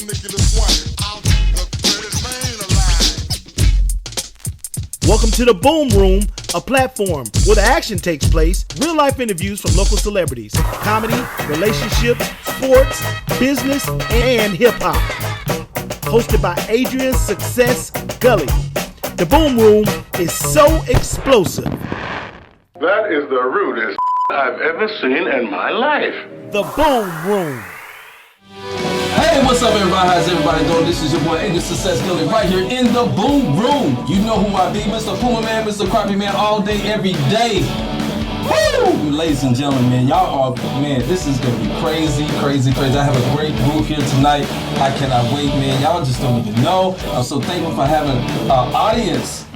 Welcome to the Boom Room, a platform where the action takes place, real-life interviews from local celebrities, comedy, relationships, sports, business, and hip-hop. Hosted by Adrian Success Gully. The Boom Room is so explosive. That is the rudest I've ever seen in my life. The Boom Room. Hey, what's up, everybody? How's everybody doing? This is your boy, Adrian Success Gully, right here in the Boom Room. You know who I be, Mr. Puma Man, Mr. Crappy Man, all day, every day. Woo! Ladies and gentlemen, man, y'all are, man, this is gonna be crazy, crazy, crazy. I have a great group here tonight. I cannot wait, man. Y'all just don't even know. I'm so thankful for having our audience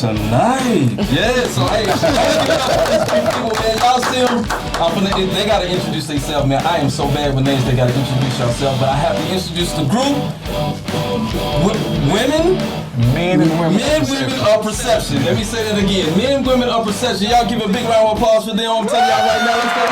tonight. Yeah, so hey, people, man, y'all see them? They gotta introduce themselves, man. I am so bad with names, they gotta introduce yourself, but I have to introduce the group. Men and women of perception. Let me say that again. Men and women of perception. Y'all give a big round of applause for them. I'm telling y'all right now, let's go.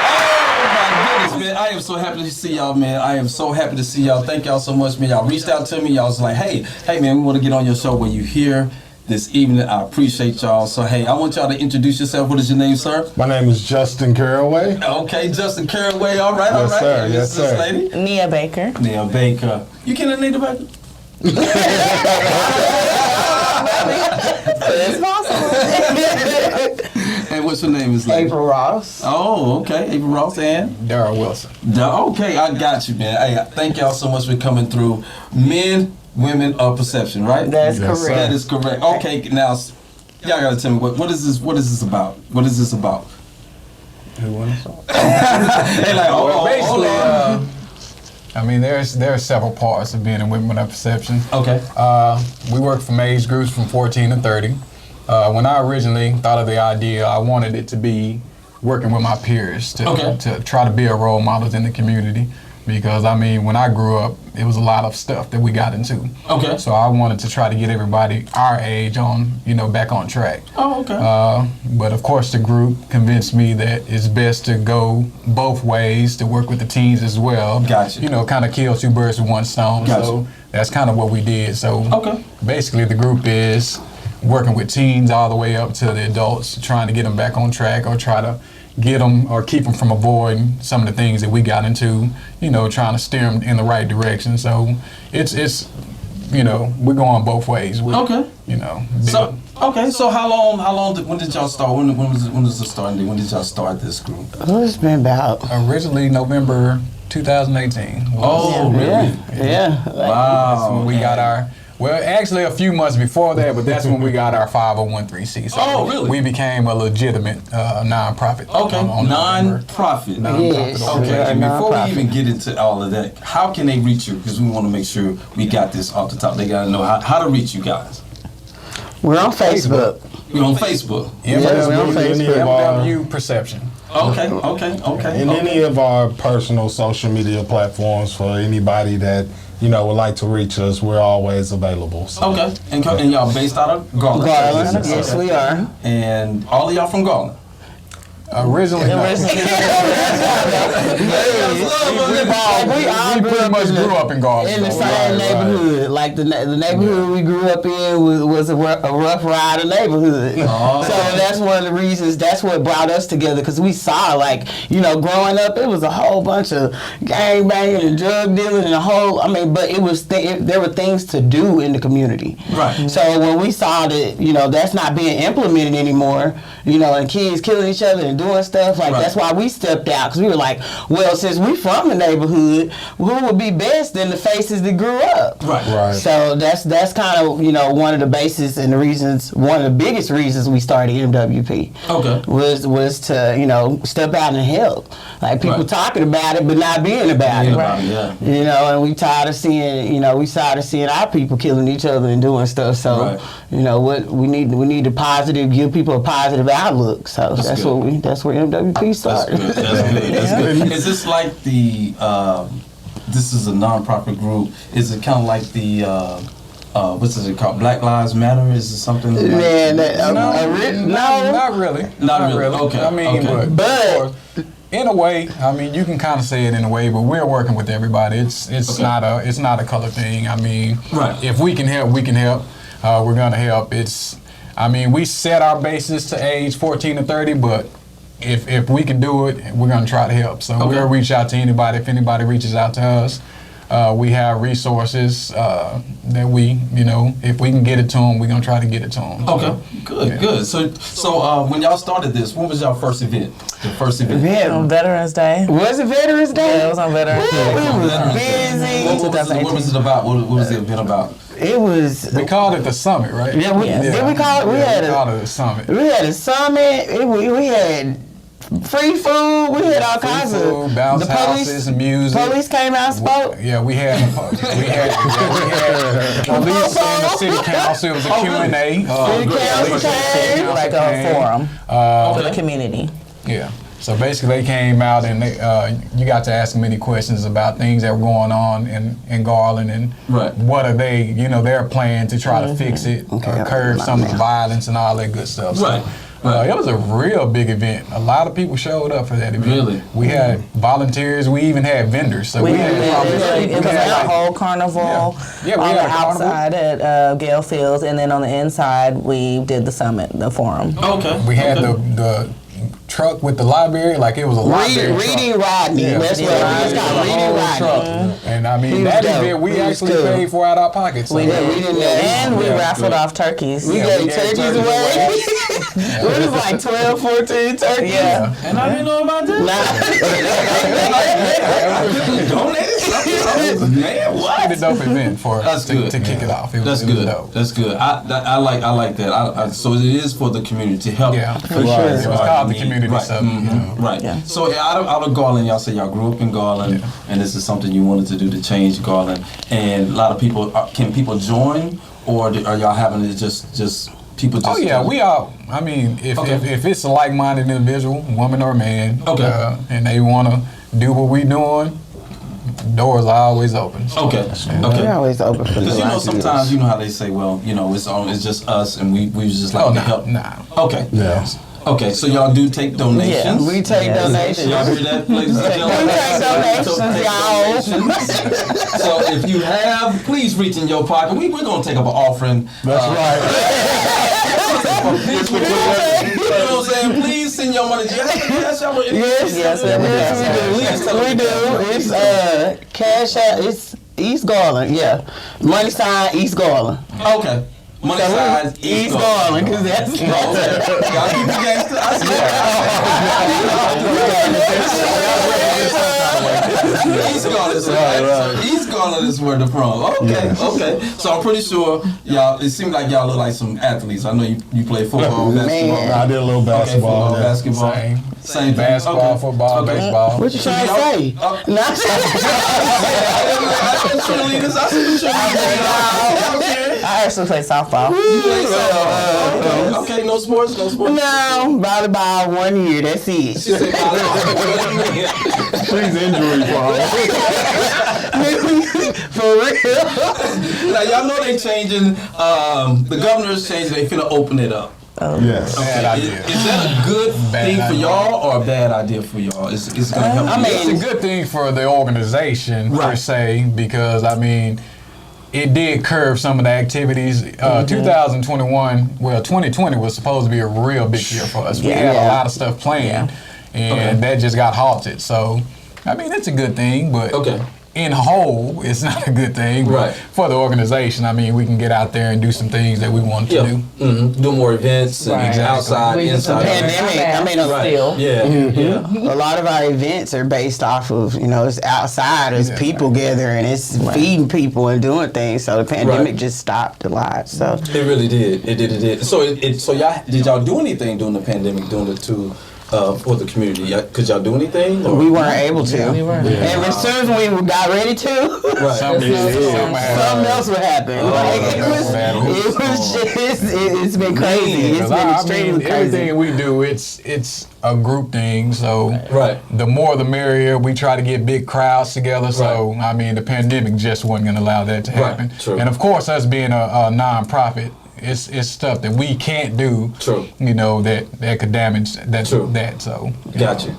Oh my goodness, man. I am so happy to see y'all, man. I am so happy to see y'all. Thank y'all so much, man. Y'all reached out to me. Y'all was like, hey, man, we want to get on your show when you here this evening. I appreciate y'all. So, hey, I want y'all to introduce yourself. What is your name, sir? My name is Justin Caraway. Okay, Justin Caraway. All right, yes, all right. Sir. Yes, sir. This lady? Nia Baker. Nia Baker. You can Nia Baker? It's possible. And what's your name? Is like April Ross. Oh, okay. April Ross and Daryl Wilson. Okay, I got you, man. Hey, thank y'all so much for coming through. Men, women of perception, right? That's correct. Sir. That is correct. Okay, now y'all gotta tell me what is this? What is this about? What is this about? Who wants to start? They like, basically, hold on. I mean, there are several parts of being a women of perception. Okay. We work from age groups from 14 to 30. When I originally thought of the idea, I wanted it to be working with my peers to try to be a role models in the community. Because, I mean, when I grew up, it was a lot of stuff that we got into. Okay. So I wanted to try to get everybody our age on, back on track. Oh, okay. But of course, the group convinced me that it's best to go both ways, to work with the teens as well. Gotcha. Kind of kill two birds with one stone. Gotcha. So that's kind of what we did. So basically, the group is working with teens all the way up to the adults, trying to get them back on track or try to get them or keep them from avoiding some of the things that we got into, trying to steer them in the right direction. So it's we're going both ways. Okay. So how long, when did y'all start? When was the starting date? When did y'all start this group? Oh, it's been about Originally November 2018. Oh, really? Yeah. Wow. That's when we got our, actually a few months before that, but that's when we got our 501(c)(3). So really? We became a legitimate nonprofit. Okay, nonprofit. Yes. Okay, and before Nonprofit. we even get into all of that, how can they reach you? Because we want to make sure we got this off the top. They got to know how to reach you guys. We're on Facebook. We're on Facebook. Yeah, we're on Facebook. MW Perception. Okay. And any of our personal social media platforms for anybody that would like to reach us, we're always available. So. Okay, and y'all based out of Garland? Garland, yes, we are. And all of y'all from Garland? Originally, We all pretty much grew up in Garland. in the same neighborhood. Like the neighborhood we grew up in was a rough rider neighborhood. Oh. So that's one of the reasons. That's what brought us together, because we saw, growing up, it was a whole bunch of gang banging and drug dealing and but it was there were things to do in the community. Right. So when we saw that, that's not being implemented anymore, and kids killing each other and doing stuff, that's why we stepped out, because we were like, well, since we from the neighborhood, who would be best than the faces that grew up? Right. So that's kind of, one of the bases and the reasons, one of the biggest reasons we started MWP. Okay. Was to, step out and help. Like people talking about it, but not being about it. Right. Yeah. And we tired of seeing, our people killing each other and doing stuff. So, what we need to give people a positive outlook. So that's where MWP started. That's good. Is this like the this is a non-profit group? Is it kind of like the what's it called? Black Lives Matter? Is it something? No, not really. Not really. Okay. but In a way, I mean, you can kind of say it in a way, but we're working with everybody. It's not a color thing. I mean, if we can help, we can help. We're gonna help. I mean, we set our basis to age 14 to 30, but if we can do it, we're gonna try to help. So we'll reach out to anybody. If anybody reaches out to us, we have resources that we, if we can get it to them, we're gonna try to get it to them. Okay, good. So when y'all started this, what was y'all first event? The first event? On Veterans Day. Was it Veterans Day? Yeah, it was on Veterans Day. We was busy. What was it about? What was the event about? It was. We called it the summit, right? Yeah, did we call it? We called it the summit. We had a summit. We had free food. We had all kinds of bounce houses and music. Police came out and spoke. Yeah, we had police in the city council. It was a Q&A. City council came. Like a forum for the community. Yeah. So basically, they came out and you got to ask them many questions about things that were going on in Garland and what are they, their plan to try to fix it, curb some of the violence and all that good stuff. So, it was a real big event. A lot of people showed up for that event. Really? We had volunteers. We even had vendors. So we had it was like a whole carnival we on had the a carnival outside at Gale Fields, and then on the inside we did the summit, the forum. Okay. We had the truck with the library, like it was a library Reading Rodney. Yeah. That's what it was called. Reading Rodney. And I mean, that event we actually paid for out of our pockets. So. We did. And we raffled off turkeys. We gave turkeys away. It was like 12, 14 turkeys. Yeah. And I didn't know about that. Donated something? Man, what? It's a dope event for us to kick it off. It was good. Dope. That's good. I like that. So it is for the community to help. Yeah, for sure. It was called the community. Right. Yeah. So out of Garland, y'all say y'all grew up in Garland, and this is something you wanted to do to change Garland. And a lot of people, can people join, or are y'all having it just people just? Oh yeah, we are. I mean, if it's a like-minded individual, woman or man, and they want to do what we doing, doors are always open. So. Okay. They're always open for the Because sometimes how they say, well, it's just us, and we just like to help. Nah. Okay. Yeah. Okay, so y'all do take donations. Yeah, we take donations. Y'all hear that, ladies and gentlemen? We take donations, y'all. So if you have, please reach in your pocket. We're going to take up an offering. That's right. You know what I'm saying? Please send your money. Yes, we do. It's Cash App. It's East Garland. Yeah, money sign East Garland. Okay. Money signs East Garland, because that's y'all keep the gangster. I see East Garland, so East Garland is where they're from. Okay. So I'm pretty sure y'all. It seems like y'all look like some athletes. I know you play football, basketball. I did a little basketball. Okay, basketball. Same basketball, football, baseball. What you trying to say? I actually play softball. Okay, no sports. No, volleyball 1 year. That's it. She's injury prone. For real. Now y'all know they changing. The governor's changing. They finna open it up. Yes. Bad idea. Is that a good thing for y'all or a bad idea for y'all? It's gonna help. I mean, it's a good thing for the organization per se, because I mean, it did curb some of the activities. 2021, well, 2020 was supposed to be a real big year for us. We had a lot of stuff planned, and that just got halted. So, I mean, it's a good thing, but in whole, it's not a good thing. But for the organization, I mean, we can get out there and do some things that we want to do. Mm-hmm. Do more events and outside, inside. Pandemic. A lot of our events are based off of, it's outside, it's people gathering, it's feeding people and doing things. So the pandemic just stopped a lot. So it really did. It did. So did y'all do anything during the pandemic, doing it too? For the community, could y'all do anything? Or? We weren't able to. And as soon as we got ready to, something else would happen. It's been crazy. It's been extremely crazy. Everything we do, it's a group thing. So the more the merrier. We try to get big crowds together. So I mean, the pandemic just wasn't going to allow that to happen. And of course, us being a non-profit, it's stuff that we can't do. True. You know that could damage that. True. That so. Got you.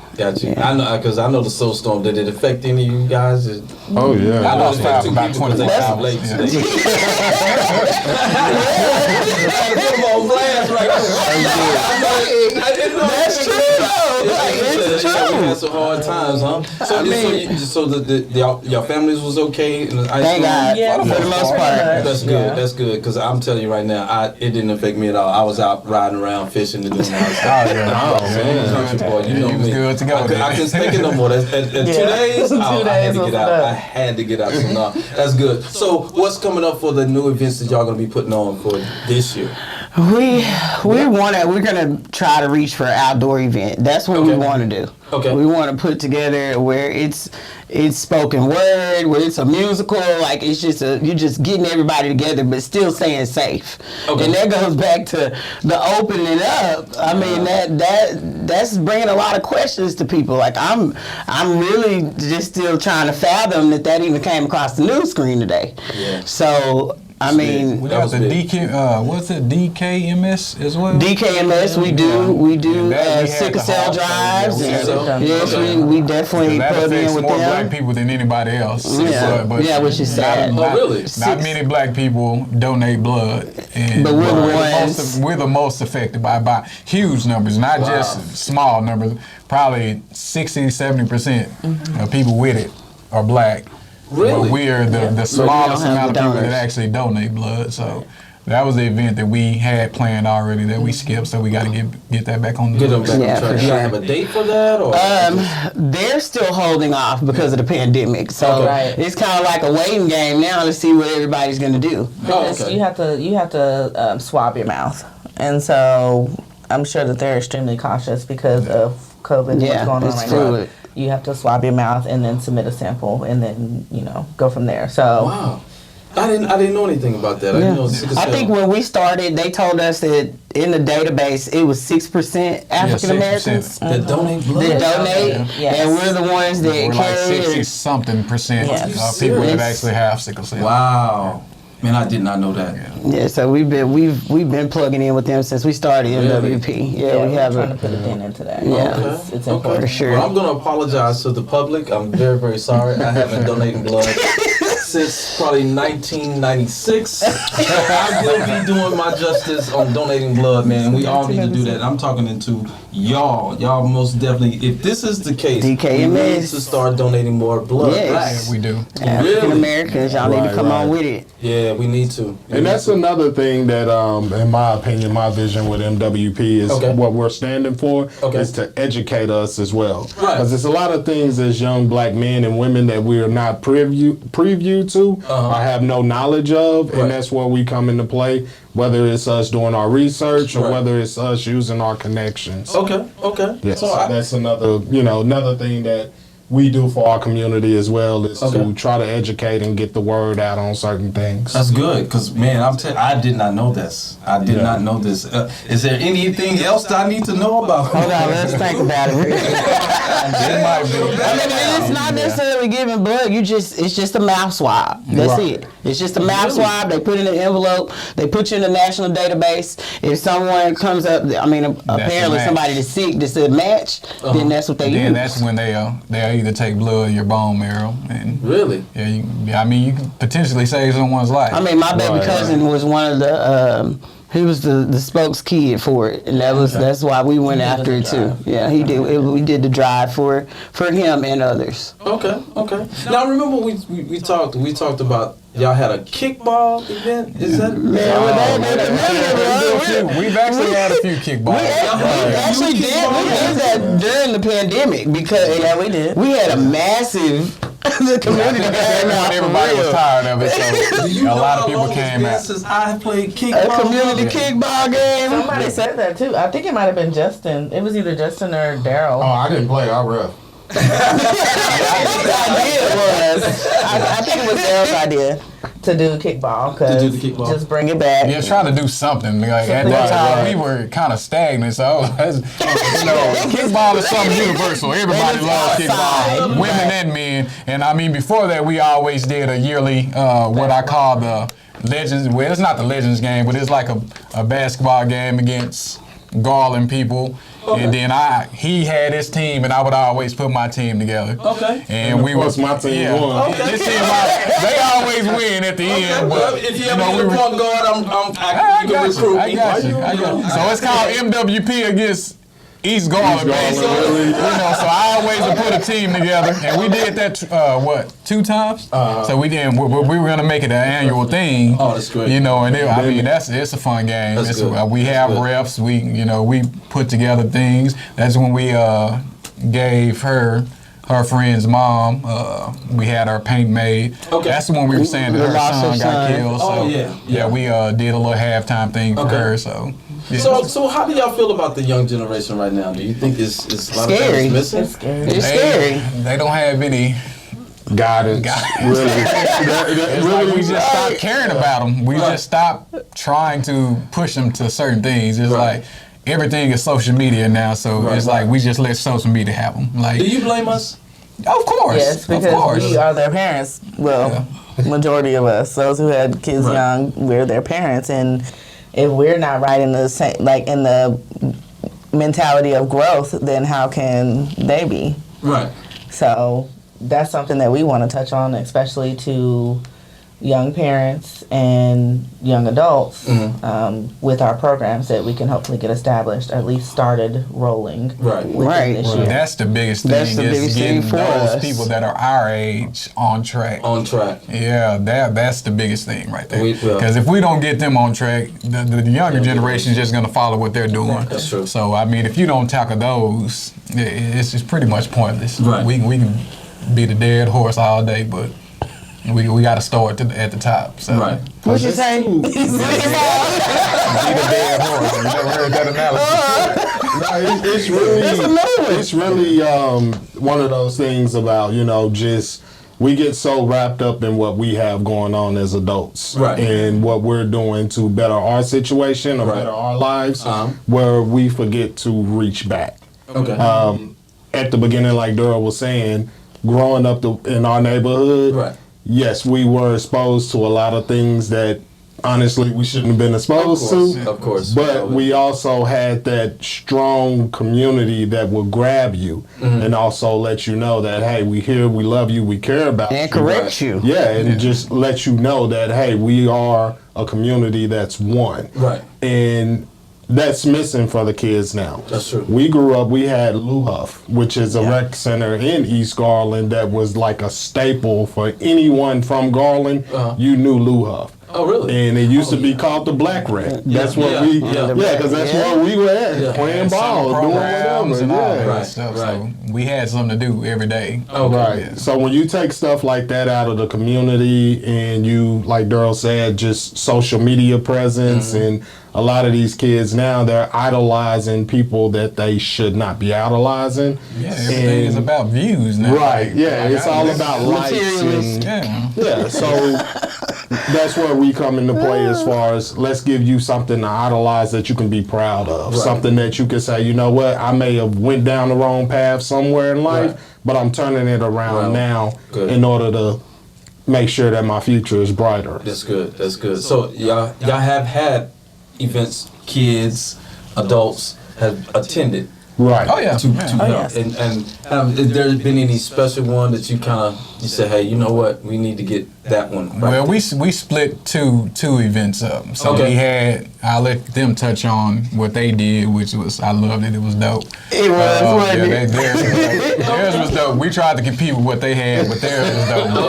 I know because I know the soul storm. Did it affect any of you guys? Oh yeah. I lost affect two about people 'cause they 25 got late yeah. today. Put them on blast right now. That's true though. Like, it's We true. had some hard times, huh? So your families was okay. Thank God, for the most part. That's good. Yeah. That's good. Because I'm telling you right now, it didn't affect me at all. I was out riding around fishing and doing all that stuff. Country boy, you know You was me. good to go I then. couldn't take it no more. At 2 days, I had to was get out. enough. I had to get out. So no, that's good. So what's coming up for the new events that y'all gonna be putting on for this year? We're gonna try to reach for an outdoor event. That's what we want to do. Okay. We want to put together where it's spoken word, where it's a musical, like it's just you're just getting everybody together, but still staying safe. Okay. And that goes back to the opening up. I mean that's bringing a lot of questions to people. Like I'm really just still trying to fathom that even came across the news screen today. Yeah. So. I mean, That was a what's it? DKMS as well. DKMS, we do That we had sickle to cell halt, drives. yeah, And we yes, did. we definitely That plug affects in with more black them. people than anybody else. Yeah. Yeah, which is sad. Oh, really? Not many black people donate blood, and But we're the ones- we're the most affected by huge numbers, not just small numbers. Probably 60-70% of people with it are black. Really? But we're the smallest have amount the of people donors. that actually donate blood. So that was the event that we had planned already that we skipped. So we got to get that back on the Get them books. back Yeah, on track. for Do you sure. have a date for that? Or They're still holding off because of the pandemic. So Okay. it's kind of like a waiting game now to see what everybody's going to do. Because okay. you have to swab your mouth, and so I'm sure that they're extremely cautious because of COVID and Yeah, what's going on it's right fluid. now. You have to swab your mouth and then submit a sample, and then go from there. So wow. I didn't know anything about that. I didn't know sickle I cell. think when we started, they told us that in the database it was 6% African Americans that donate blood. that donate, Yes. and we're the ones that We're like carry it. 60-something% Yes. of people that Serious? actually have sickle cell. Wow. Man, I did not know that. Yeah, so we've been plugging in with them since we started MWP. Yeah, we we're have trying to a put a pin into that. Yeah. It's important. for sure. Well, I'm going to apologize to the public. I'm very, very sorry. I haven't donated blood since probably 1996. I will be doing my justice on donating blood, man. We all need to do that. I'm talking into y'all. Y'all most definitely, if this is the case, DKMS. we need to start donating more blood. Yes. Blacks. We do. African Americans, y'all need to come on with it. Yeah, we need to. And that's another thing that, in my opinion, my vision with MWP is Okay. what we're standing for Okay. is to educate us as well. Right. Because there's a lot of things as young black men and women that we are not preview to or have no knowledge of, Right. and that's where we come into play. Whether it's us doing our research or Right. whether it's us using our connections. Okay. Yes, So that's another thing that we do for our community as well is to try to educate and get the word out on certain things. that's good, because man, I did not know this. I did not know this. Is there anything else that I need to know about? Hold on, let's think about it. It might be. I mean, it's not necessarily giving blood. It's just a mouth swab. That's Right. it. It's just a mouth swab. They put it in an envelope. They put you in the national database. If someone comes up, apparently match. somebody that's sick that's a match, then that's what they Then use. that's when they'll either take blood or your bone marrow, and Really? yeah, you can potentially save someone's life. I mean, my baby cousin was one of the. He was the spokes kid for it, and that's why we went after it too. Yeah, he did. We did the drive for him and others. Okay. Now remember we talked about y'all had a kickball event. Is that? We've actually had a few kickballs. We actually did. We did that during the pandemic because we did. We had a massive the community came out. Everybody was tired of it, so Do you a know lot of how people long it's came been out. since I played A kickball? community kickball game. Somebody said that too. I think it might have been Justin. It was either Justin or Daryl. I didn't play, I ref. I think it was Daryl's idea to do kickball. To do the kickball. Just bring it back. Yeah, trying to do something. Like, at that time, we were kind of stagnant. So, kickball is something universal. Everybody loves kickball, women and men. And I mean, before that, we always did a yearly, what I call the Legends. Well, it's not the Legends game, but it's like a basketball game against Garland people. Okay. And then he had his team, and I would always put my team together. Okay. And we was my team won. Okay. It seems like they always win at the end. But if you ever need a point guard, you can recruit. I got you. So it's called MWP against East Garland, basically. Really? So I always would put a team together, and we did that 2 times. So we did. We were gonna make it an annual thing. Oh, that's great. And it's a fun game. We have refs. We put together things. That's when we gave her friend's mom. We had her paint made. Okay. That's when we were saying that her son got killed. So we did a little halftime thing for her. So. Yeah. So how do y'all feel about the young generation right now? Do you think it's a lot of things missing? It's scary. It's scary. They don't have any guidance. Really, we just stopped caring about them. We just stopped trying to push them to certain things. It's like everything is social media now, so it's like we just let social media have them. Like, do you blame us? Of course. Yes, because we are their parents. Well, majority of us, those who had kids young, we're their parents, and if we're not right in the same, like in the mentality of growth, then how can they be? Right. So that's something that we want to touch on, especially to young parents and young adults, with our programs that we can hopefully get established, at least started rolling. Right. This year. That's the biggest thing. That's the biggest getting thing for those us. people that are our age on track. Yeah, that's the biggest thing right there. Because if we don't get them on track, the younger generation is just going to follow what they're doing. That's true. So I mean, if you don't tackle those, it's just pretty much pointless. Right. We can be the dead horse all day, but we got to start at the top. So. Right. What you say? Be the dead horse. You never heard that analogy? It's really one of those things about, just we get so wrapped up in what we have going on as adults and what we're doing to better our situation or better our lives, where we forget to reach back. Okay. At the beginning, like Daryl was saying, growing up in our neighborhood, yes, we were exposed to a lot of things that honestly we shouldn't have been exposed to. Of course. But we also had that strong community that will grab you and also let you know that, hey, we here, we love you, we care about you. And correct you. Yeah, and just let you know that, hey, we are a community that's one. Right. And that's missing for the kids now. That's true. We grew up, we had Lou Huff, which is a rec center in East Garland that was like a staple for anyone from Garland. You knew Lou Huff. Oh, really? And it used to be called the Black Rec. That's what because that's where we were at, playing ball, doing whatever. And all that stuff. So we had something to do every day. So when you take stuff like that out of the community and you, like Daryl said, just social media presence and a lot of these kids now, they're idolizing people that they should not be idolizing. Yeah, everything is about views now. Right, it's all about likes. And, so that's where we come into play as far as let's give you something to idolize that you can be proud of. Something that you can say, you know what, I may have went down the wrong path somewhere in life, but I'm turning it around now in order to make sure that my future is brighter. That's good. That's good. So y'all have had events kids, adults have attended. Right. Oh yeah. To help. And has there been any special one that you say, hey, you know what, we need to get that one. Well, we split two events up. So we had, I'll let them touch on what they did, which was, I loved it. It was dope. It was. Theirs was dope. We tried to compete with what they had, but theirs was dope.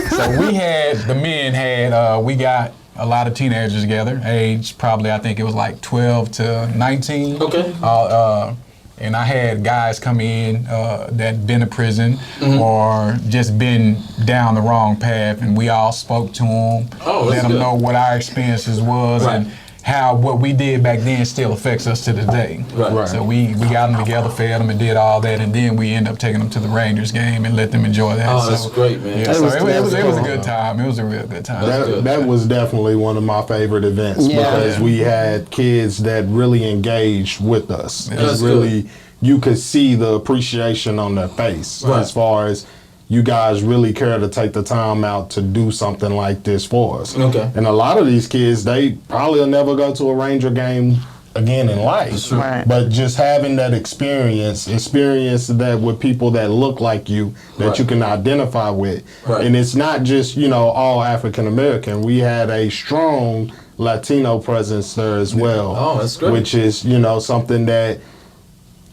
So we had, the men had, we got a lot of teenagers together, age probably, I think it was like 12 to 19. Okay. And I had guys come in that been to prison or just been down the wrong path, and we all spoke to them, let them know what our experiences was and how what we did back then still affects us to this day. Right. So we got them together, fed them, and did all that, and then we end up taking them to the Rangers game and let them enjoy that. Oh, that's great, man. Yeah, so it was a good time. It was a real good time. That was definitely one of my favorite events because we had kids that really engaged with us. That's really, you could see the appreciation on their face as far as you guys really care to take the time out to do something like this for us. Okay. And a lot of these kids, they probably will never go to a Ranger game again in life. Right. But just having that experience that with people that look like you, that you can identify with. Right. And it's not just, all African American. We had a strong Latino presence there as well. Oh, that's great. Which is, something that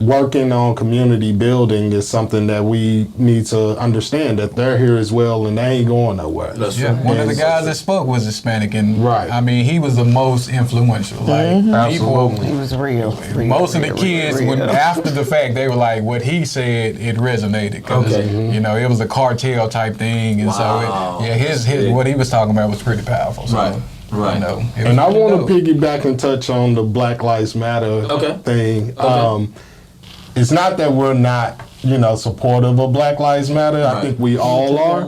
working on community building is something that we need to understand that they're here as well and they ain't going nowhere. That's Yeah, one of the guys that spoke was Hispanic, and I mean, he was the most influential. Like people, He was real. most of the kids, when after the fact, they were like, what he said, it resonated. Cause, it was a cartel type thing, and so his what he was talking about was pretty powerful. So, Right. And I want to piggyback and touch on the Black Lives Matter thing. It's not that we're not, supportive of Black Lives Matter. I think we all are.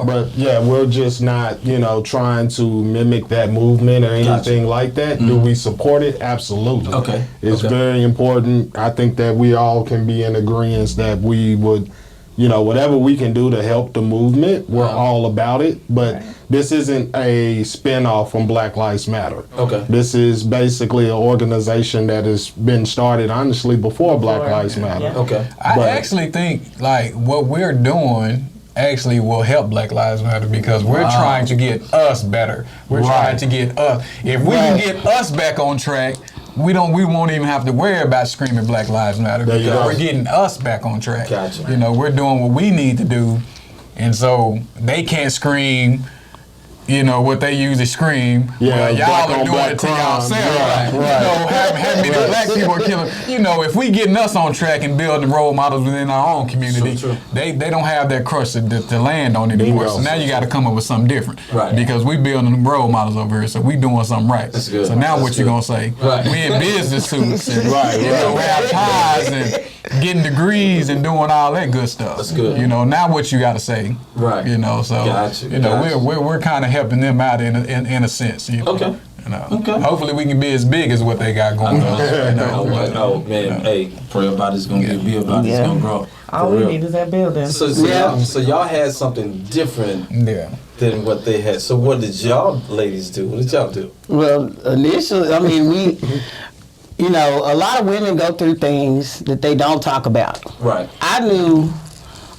But we're just not, trying to mimic that movement or anything like that. Do we support it? Absolutely. Okay. It's very important. I think that we all can be in agreement that we would, whatever we can do to help the movement, we're all about it. But this isn't a spin-off from Black Lives Matter. Okay. This is basically an organization that has been started, honestly, before Black Lives Matter. Yeah. Okay. I actually think like what we're doing actually will help Black Lives Matter because we're trying to get us better. We're trying to get us. If we can get us back on track, we won't even have to worry about screaming Black Lives Matter because we're getting us back on track. Gotcha. We're doing what we need to do, and so they can't scream. What they usually scream. Yeah, y'all are doing it to yourselves. How many black people are killing? If we getting us on track and building role models within our own community, they don't have that crush to land on anymore. So now you got to come up with something different. Right. Because we building role models over here, so we doing something right. That's good. So now That's what you gonna say? Right. We in business suits and have ties and getting degrees and doing all that good stuff. That's good. Now what you got to say? Right. So Gotcha. we're kind of helping them out in a sense. Okay. Hopefully we can be as big as what they got going on. Oh man, hey, pray about it's gonna be about it's gonna grow. All we need is that building. So y'all had something different than what they had. So what did y'all ladies do? What did y'all do? Well, initially, I mean, we, a lot of women go through things that they don't talk about. Right. I knew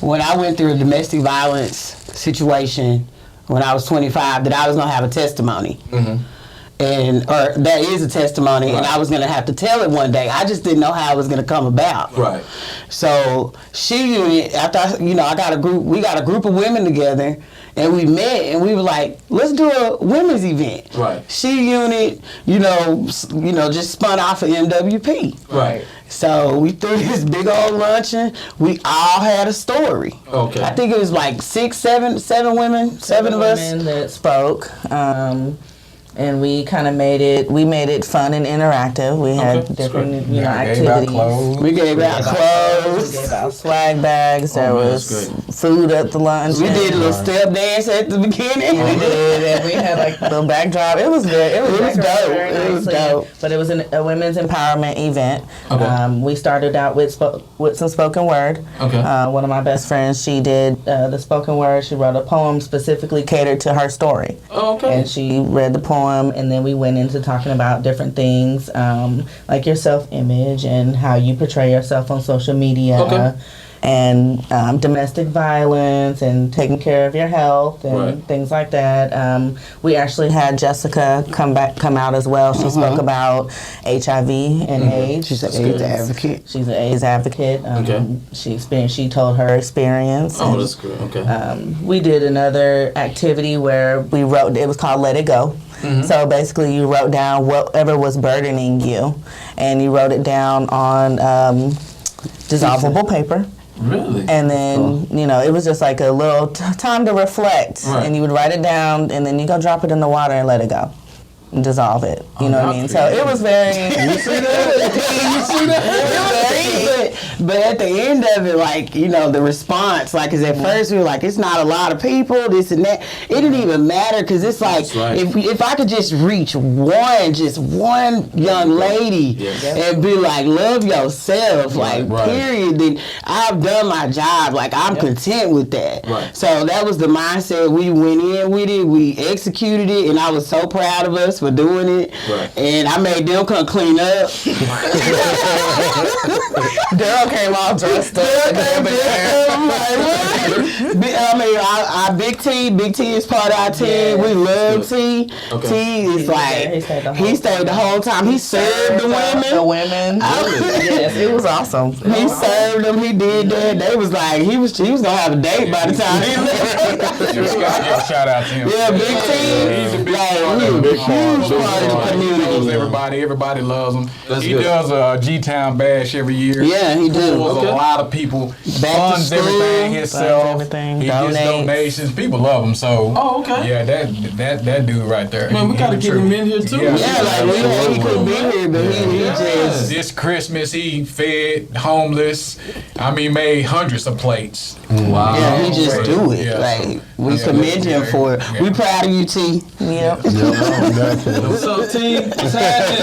when I went through a domestic violence situation when I was 25 that I was going to have a testimony. Or that is a testimony, and I was going to have to tell it one day. I just didn't know how it was going to come about. Right. So after we got a group of women together, and we met, and we were like, let's do a women's event. Right. She Unit, just spun off of MWP. Right. So we threw this big old luncheon. We all had a story. Okay. I think it was like seven women, seven of us. Women that spoke. And we kind of made it fun and interactive. We had different, activities. We gave out clothes. We gave out swag bags. There was food at the lunch. We did a little step dance at the beginning. We did, and we had like the backdrop. It was good. It was dope. It was dope. But it was a women's empowerment event. Okay. We started out with some spoken word. Okay. One of my best friends, she did the spoken word. She wrote a poem specifically catered to her story. Oh, okay. And she read the poem, and then we went into talking about different things, like your self-image and how you portray yourself on social media. Okay. And domestic violence and taking care of your health and things like that. We actually had Jessica come out as well. She spoke about HIV and AIDS. She's an AIDS advocate. She's an AIDS advocate. She told her experience. Oh, that's good. Okay. We did another activity where we wrote. It was called Let It Go. So basically, you wrote down whatever was burdening you, and you wrote it down on dissolvable paper. Really? And then, it was just like a little time to reflect. Right. And you would write it down, and then you go drop it in the water and let it go. dissolve it. You know what I mean? So it was very. You see that? But at the end of it, like, you know, the response, like, because at first we were like, it's not a lot of people, this and that. It didn't even matter, because it's like, if I could just reach one young lady and be like, love yourself, like, period, then I've done my job. Like, I'm content with that. Right. So that was the mindset. We went in with it, we executed it, and I was so proud of us for doing it. Right. And I made them come clean up. Daryl came all dressed up. Big T is part of our team. We love T. Okay. T is like, he stayed the whole time. He served the women. Yes, it was awesome. He served them. He did that. They was like, he was gonna have a date by the time he left. Just gotta give a shout out to him. Yeah, Big T. He's a big part of the community. Everybody loves him. That's He good. does a G-Town bash every year. Yeah, he do. Pulls a lot of people. Back to Funds school. everything himself. Funds everything. He gets Donates. donations. People love him. So. Oh, okay. Yeah, that dude right there. Man, we gotta get him in here too. Yeah, like he couldn't be here, but he just. This Christmas, he fed homeless. I mean, made hundreds of plates. Wow. Yeah, he just do it. Yeah, like, we yeah, commend him for it. yeah. We proud of you, T. Yep. What's up, team? What's happening?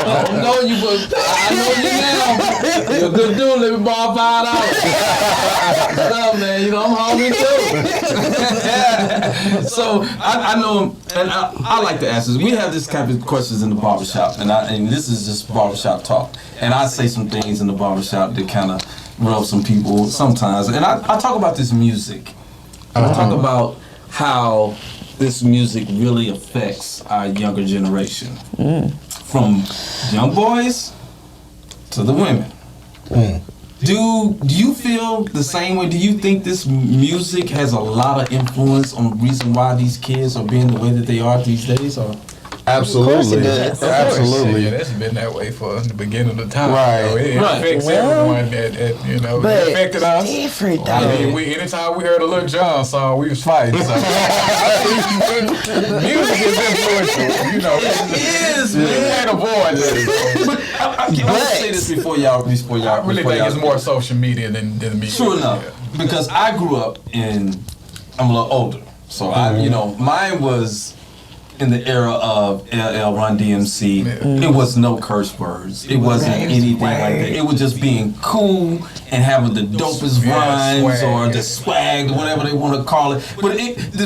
I don't know you, but I know you now. You're a good dude. Let me borrow $5. What's up, man? You know, I'm hungry too. So, I know, and I like to ask this. We have this kind of questions in the barbershop, and this is just barbershop talk. And I say some things in the barbershop that kind of rub some people sometimes. And I talk about this music. I talk about how this music really affects our younger generation. From young boys to the women. Do you feel the same way? Do you think this music has a lot of influence on the reason why these kids are being the way that they are these days? Or? Absolutely. Yeah, that's been that way for the beginning of the time. Right. So it affects everyone that you know. But It affected us. different, though. I mean, anytime we heard a Lil Jon song, we was fighting. So. Music is influential. You know, It is, you man. can't avoid this. But I want to say this before y'all. I really think it's more social media than music. True enough, because I grew up I'm a little older, so mine was in the era of LL, Run DMC. It was no curse words. It wasn't anything like that. It was just being cool and having the dopest rhymes swag. or the swag, or whatever they want to call it. But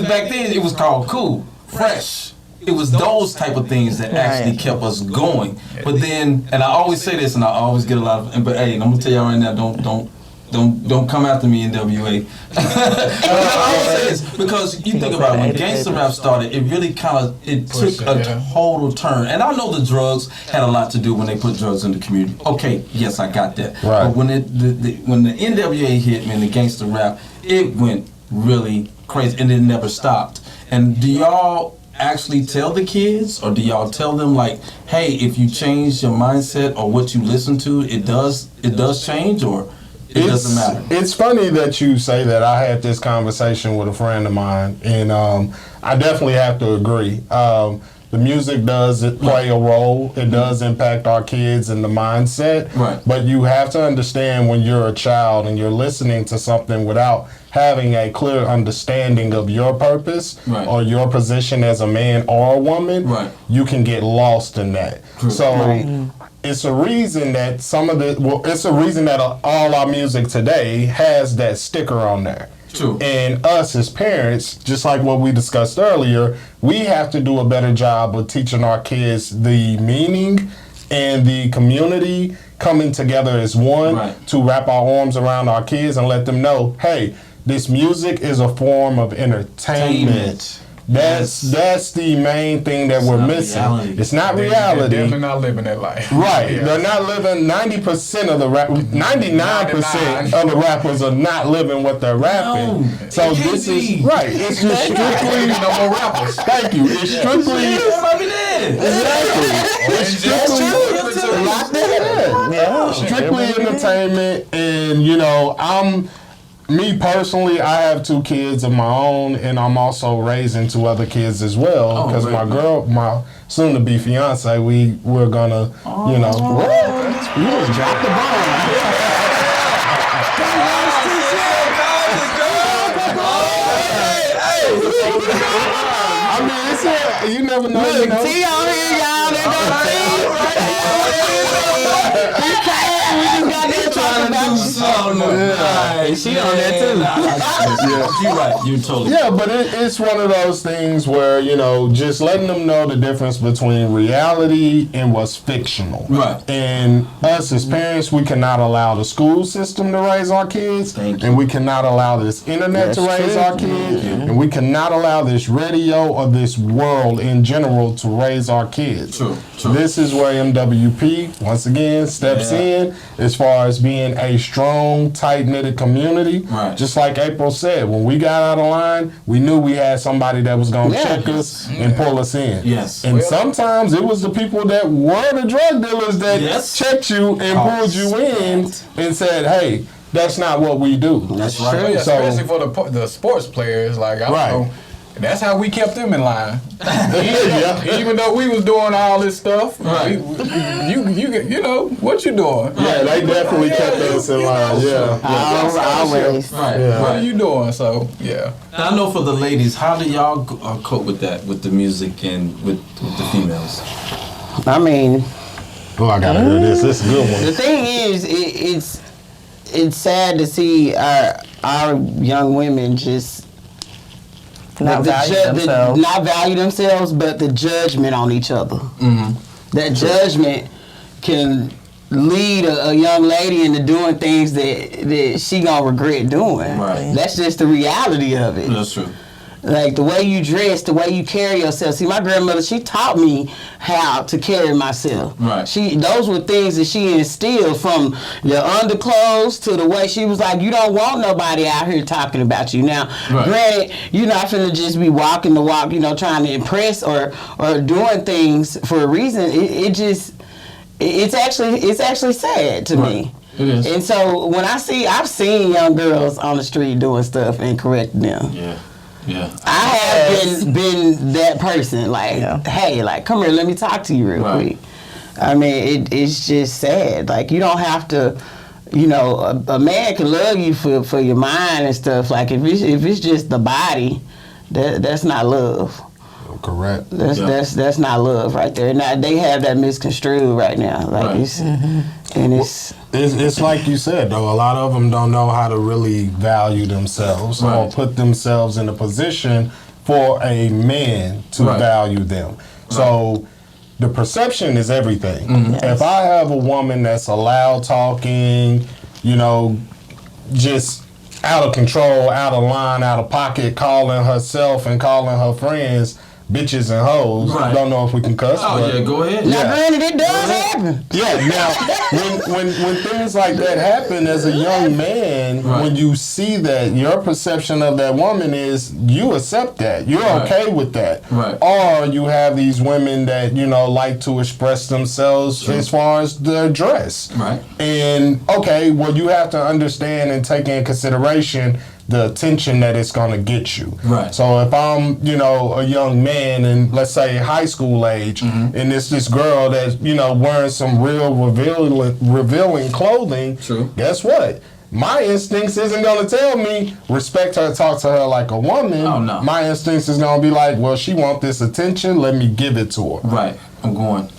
back then it was called cool, fresh. It was those type of things that actually kept us going. But then, and I always say this, and I always get a lot of, but hey, I'm gonna tell y'all right now, don't come after me, NWA. I always say this because you think about it, when gangsta rap started, it really took a total turn. And I know the drugs had a lot to do when they put drugs in the community. Okay, yes, I got that. Right. But when the NWA hit, man, the gangsta rap, it went really crazy, and it never stopped. And do y'all actually tell the kids, or do y'all tell them like, hey, if you change your mindset or what you listen to, it does change, or it doesn't matter? It's funny that you say that. I had this conversation with a friend of mine, and I definitely have to agree. The music does play a role. It does impact our kids and the mindset. Right. But you have to understand when you're a child and you're listening to something without having a clear understanding of your purpose or your position as a man or a woman, you can get lost in that. True. So it's a reason that it's a reason that all our music today has that sticker on there. True. And us as parents, just like what we discussed earlier, we have to do a better job of teaching our kids the meaning and the community coming together as one to wrap our arms around our kids and let them know, hey, this music is a form of entertainment. That's the main thing that we're missing. Reality. It's not They're reality. definitely not living that life. Right. Yeah. They're not living 90% of the 99% of the rappers are not living what they're rapping. No, So it can't this be. is right. It's just strictly no more rappers. Thank you. It's strictly It's strictly entertainment, and I'm Me personally, I have 2 kids of my own, and I'm also raising 2 other kids as well. Because my soon-to-be fiance, we're gonna, you know. What? You just dropped the bomb. I mean, it's you never know. Look, you know? T on here, y'all. They got She on there too. You're right. You're totally Yeah, but it's one of those things where, you know, just letting them know the difference between reality and what's fictional. Right. And us as parents, we cannot allow the school system to raise our kids. And we cannot allow this internet to raise our kids. And we cannot allow this radio or this world in general to raise our kids. True. This is where MWP, once again, steps in as far as being a strong, tight-knitted community. Right. Just like April said, when we got out of line, we knew we had somebody that was going to check us and pull us in. Yes. And sometimes it was the people that were the drug dealers that checked you and pulled you in and said, hey, that's not what we do. That's right. So, Especially for the sports players, like I don't know. That's how we kept them in line. Even though we was doing all this stuff, you know what you doing? Yeah, they definitely kept us in line. Always. Right. What are you doing? So I know for the ladies, how do y'all cope with that, with the music and with the females? I mean, I gotta hear this. This is a good one. the thing is, it's sad to see our young women just Not value themselves, but the judgment on each other. That judgment can lead a young lady into doing things that she gonna regret doing. Right. That's just the reality of it. That's true. Like the way you dress, the way you carry yourself. See, my grandmother, she taught me how to carry myself. Right. Those were things that she instilled, from your underclothes to the way she was like, you don't want nobody out here talking about you. Now, granted, you're not finna just be walking the walk, you know, trying to impress or doing things for a reason. It's actually sad to me. It is. And so when I've seen young girls on the street doing stuff and correcting them. Yeah. I have been that person. Like, hey, like, come here, let me talk to you real quick. I mean, it's just sad. Like, you don't have to, you know, a man can love you for your mind and stuff. Like, if it's just the body, that's not love. Correct. That's not love right there. Now they have that misconstrued right now. Like it's like you said though. A lot of them don't know how to really value themselves or put themselves in a position for a man to value them. So the perception is everything. If I have a woman that's a loud talking, you know, just out of control, out of line, out of pocket, calling herself and calling her friends bitches and hoes. Don't know if we can cuss. Oh, yeah, go ahead. Now, granted, it does happen. Yeah, now, when things like that happen as a young man, when you see that, your perception of that woman is you accept that. You're okay with that. Or you have these women that, you know, like to express themselves as far as their dress. And, okay, well, you have to understand and take in consideration the attention that it's going to get you. So if I'm, you know, a young man and let's say high school age, and it's this girl that's, you know, wearing some real revealing clothing, guess what? My instincts isn't going to tell me respect her, talk to her like a woman. Oh, no. My instincts is going to be like, well, she want this attention, let me give it to her. I'm going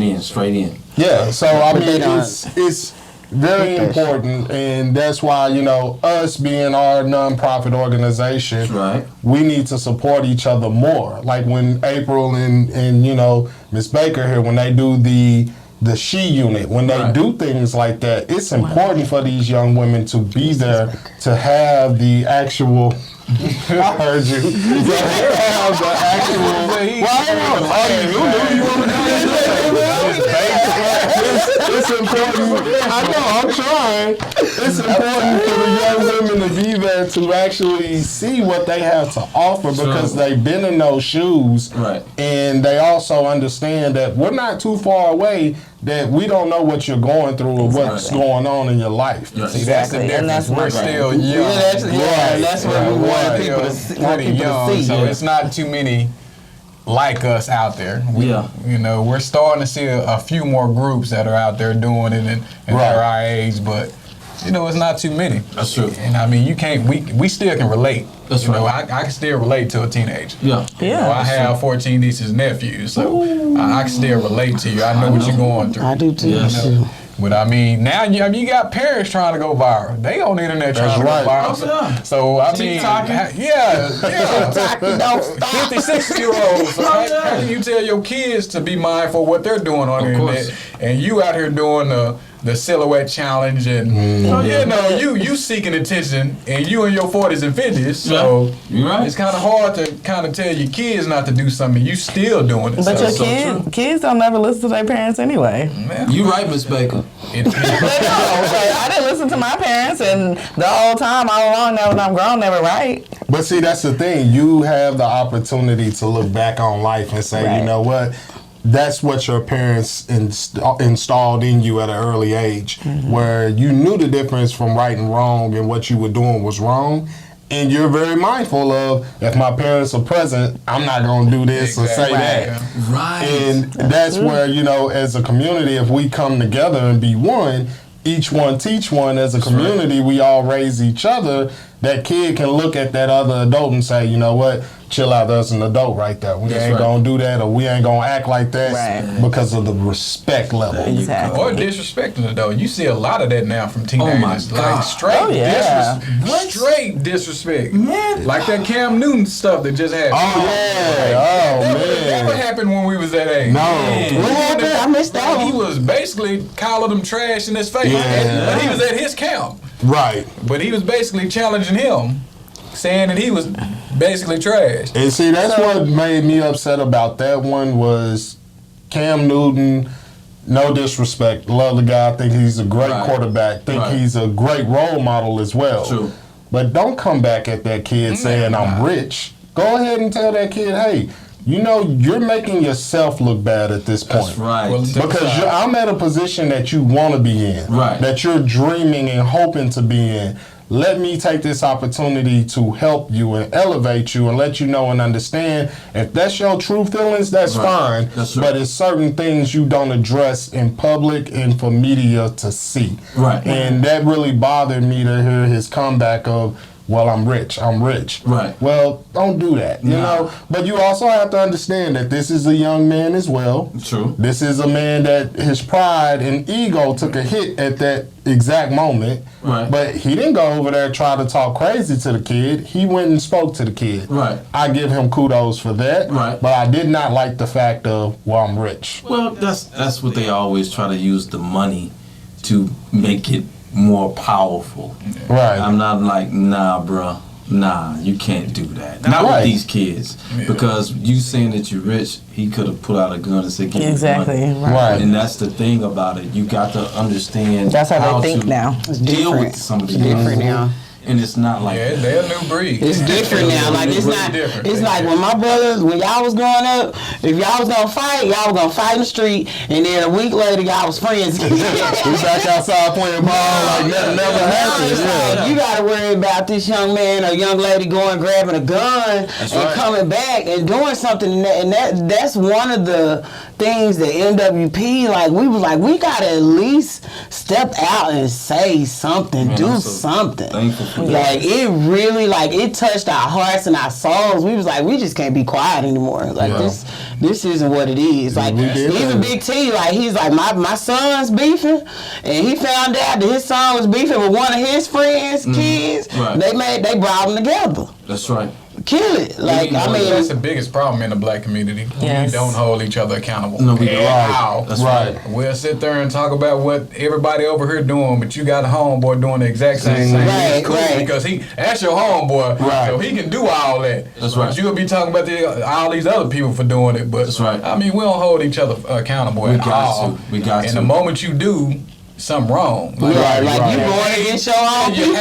in, straight in. Yeah, so I mean, it's very important, and that's why, you know, us being our nonprofit organization, we need to support each other more. Like when April and you know, Miss Baker here, when they do the She Unit, when they do things like that, it's important for these young women to be there, to have the actual I heard you. To have the actual It's important. I know, I'm trying. It's important for the young women to be there to actually see what they have to offer because they've been in those shoes. Right. And they also understand that we're not too far away, that we don't know what you're going through or what's going on in your life. Yeah. See, that's the Exactly, and difference. that's We're right. still young. That's what we want people to see. Want Pretty people young, to see. so it's not too many like us out there. You know, we're starting to see a few more groups that are out there doing it and they're our age, but you know, it's not too many. That's true. And I mean, you can't. We still can relate. That's you know, right. I can still relate to a teenager. Yeah. You know, I have 14 nieces and nephews, so I can still relate to you. I know what you're going through. I do too. Yes. too. But I mean, now you got parents trying to go viral. They on the internet trying to go viral. Oh, So I mean, Don't stop. 56-year-olds. So how can you tell your kids to be mindful of what they're doing on the internet, and you out here doing the silhouette challenge and you know you seeking attention, and you in your 40s and 50s. So it's kind of hard to kind of tell your kids not to do something. You still doing it. But so, your kids don't never listen to their parents anyway. You right, Miss Baker. I didn't listen to my parents, and the whole time all along, now when I'm grown, they were right. But see, that's the thing. You have the opportunity to look back on life and say, you know what? That's what your parents installed in you at an early age, where you knew the difference from right and wrong, and what you were doing was wrong. And you're very mindful of, if my parents are present, I'm not going to do this or say that. Right. And that's where, you know, as a community, if we come together and be one, each one teach one, as a community, we all raise each other. That kid can look at that other adult and say, you know what, chill out, that's an adult right there. We ain't gonna do that, or we ain't gonna act like that because of the respect level. Exactly. Or disrespecting it though. You see a lot of that now from teenagers. Like straight disrespect. Man. Like that Cam Newton stuff that just happened. Man. What happened when we was that age? No. What happened? I missed that He one. was basically calling them trash in his face. But he was at his camp. Right. But he was basically challenging him, saying that he was basically trash. And see, that's what made me upset about that one was Cam Newton. No disrespect, love the guy. I think he's a great quarterback. Think he's a great role model as well. True. But don't come back at that kid saying I'm rich. Go ahead and tell that kid, hey, you know, you're making yourself look bad at this point. That's right. Because I'm at a position that you want to be in. Right. That you're dreaming and hoping to be in. Let me take this opportunity to help you and elevate you and let you know and understand. If that's your true feelings, that's fine. That's right. But it's certain things you don't address in public and for media to see. Right. And that really bothered me to hear his comeback of, well, I'm rich. Right. Well, don't do that, you know. But you also have to understand that this is a young man as well. True. This is a man that his pride and ego took a hit at that exact moment. Right. But he didn't go over there and try to talk crazy to the kid. He went and spoke to the kid. Right. I give him kudos for that. Right. But I did not like the fact of, well, I'm rich. Well, that's what they always try to use the money to make it more powerful. Right. I'm not like, nah, bruh. Nah, you can't do that. Not with these kids. Because you saying that you're rich, he could have put out a gun and said, give me the money. Right. And that's the thing about it. You got to understand That's how they think to now. deal with some of these Different now. And it's not like Yeah, they're a new breed. It's different now. Like it's not. It's like when my brothers, when y'all was growing up, if y'all was gonna fight, y'all was gonna fight in the street, and then a week later y'all was friends. We back outside playing ball like nothing never happened. Like, you gotta worry about this young man or young lady going grabbing a gun and coming back and doing something, and that's one of the things that NWP, like we was like, we gotta at least step out and say something, do something. thankful for that. Like it really, like it touched our hearts and our souls. We was like, we just can't be quiet anymore. Like this isn't what it is. Like even Big T, like he's like my son's beefing, and he found out that his son was beefing with one of his friends' kids. Right. They brought them together. That's right. kill it. Like, I mean, that's the biggest problem in the black community. Yes. We don't hold each other accountable. No, we don't. How? That's right. We'll sit there and talk about what everybody over here doing, but you got a homeboy doing the exact same thing. Right, It's cool right. because that's your homeboy, Right. so he can do all that. That's right. But you'll be talking about all these other people for doing it. But That's right. I mean, we don't hold each other accountable We at got all. to. We got and to. the moment you do, something wrong. like right. you going against your own people.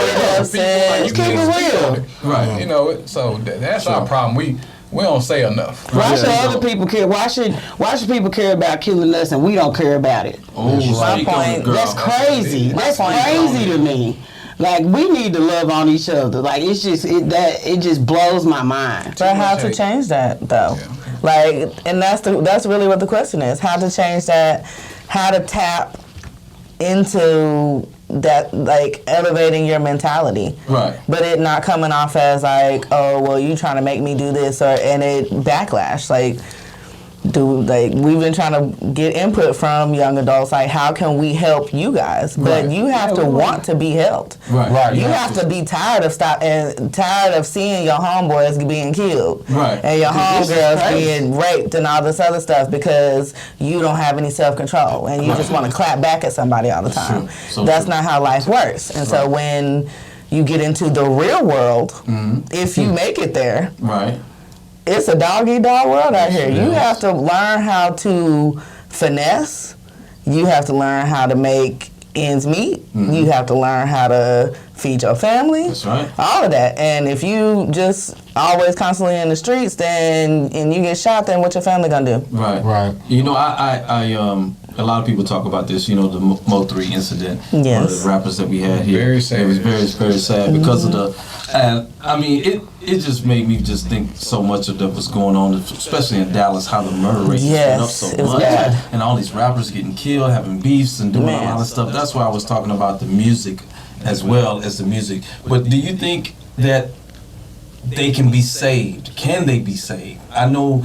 Let's keep it real. Right. You know, so that's our problem. We don't say enough. Why should other people care? Why should people care about killing us and we don't care about it? Oh, My point. That's crazy. That's crazy to me. Like, we need to love on each other. Like, it's just it just blows my mind. But how to change that though? Like, and that's really what the question is: how to change that, how to tap into that, like elevating your mentality, Right. But it not coming off as like, oh well, you trying to make me do this, and it backlash like. We've been trying to get input from young adults, like how can we help you guys? But Right. you have to want to be helped. Right. You have to be tired of seeing your homeboys being killed. Right. And your homegirls being raped and all this other stuff because you don't have any self-control and you just want to clap back at somebody all the time. true. So That's true. not how life works. And so when you get into the real world, if you make it there, Right. it's a dog-eat-dog world out here. Yes, it You is. have to learn how to finesse. You have to learn how to make ends meet. You have to learn how to feed your family. That's right. All of that. And if you just always constantly in the streets, and you get shot, then what your family gonna do? Right. Right. You know, I a lot of people talk about this, you know, the Mo3 incident. One of Yes. the rappers that we had here. Very sad. It was very, very sad because of and I mean, it just made me just think so much of that was going on, especially in Dallas, how the murder rate went up Yes, so it was much. bad. And all these rappers getting killed, having beefs and doing a lot of stuff. That's why I was talking about the music as well as the music. But do you think that they can be saved? Can they be saved? I know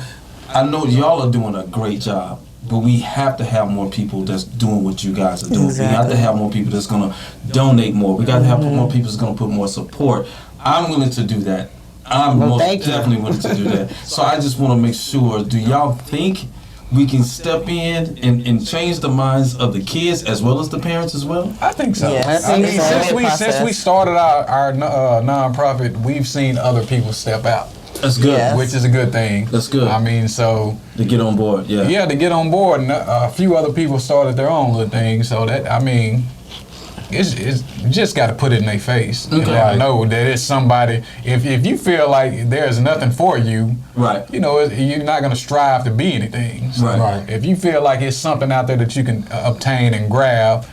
y'all are doing a great job, but we have to have more people that's doing what you guys are doing. We have to have more people that's going to donate more. We got to have more people that's going to put more support. I'm willing to do that. I'm most definitely willing to do that. So I just want to make sure, do y'all think we can step in and change the minds of the kids as well as the parents as well? I think so. Yes. I mean, It's a since process. we started our nonprofit, we've seen other people step out, That's good. Yes. which is a good thing. That's good. I mean, so To get on board, yeah. to get on board, and a few other people started their own little thing. So that, I mean, it's you just got to put it in their face. Okay. And let them know that it's somebody. If you feel like there's nothing for you, Right. you know, you're not going to strive to be anything. So Right. if you feel like it's something out there that you can obtain and grab,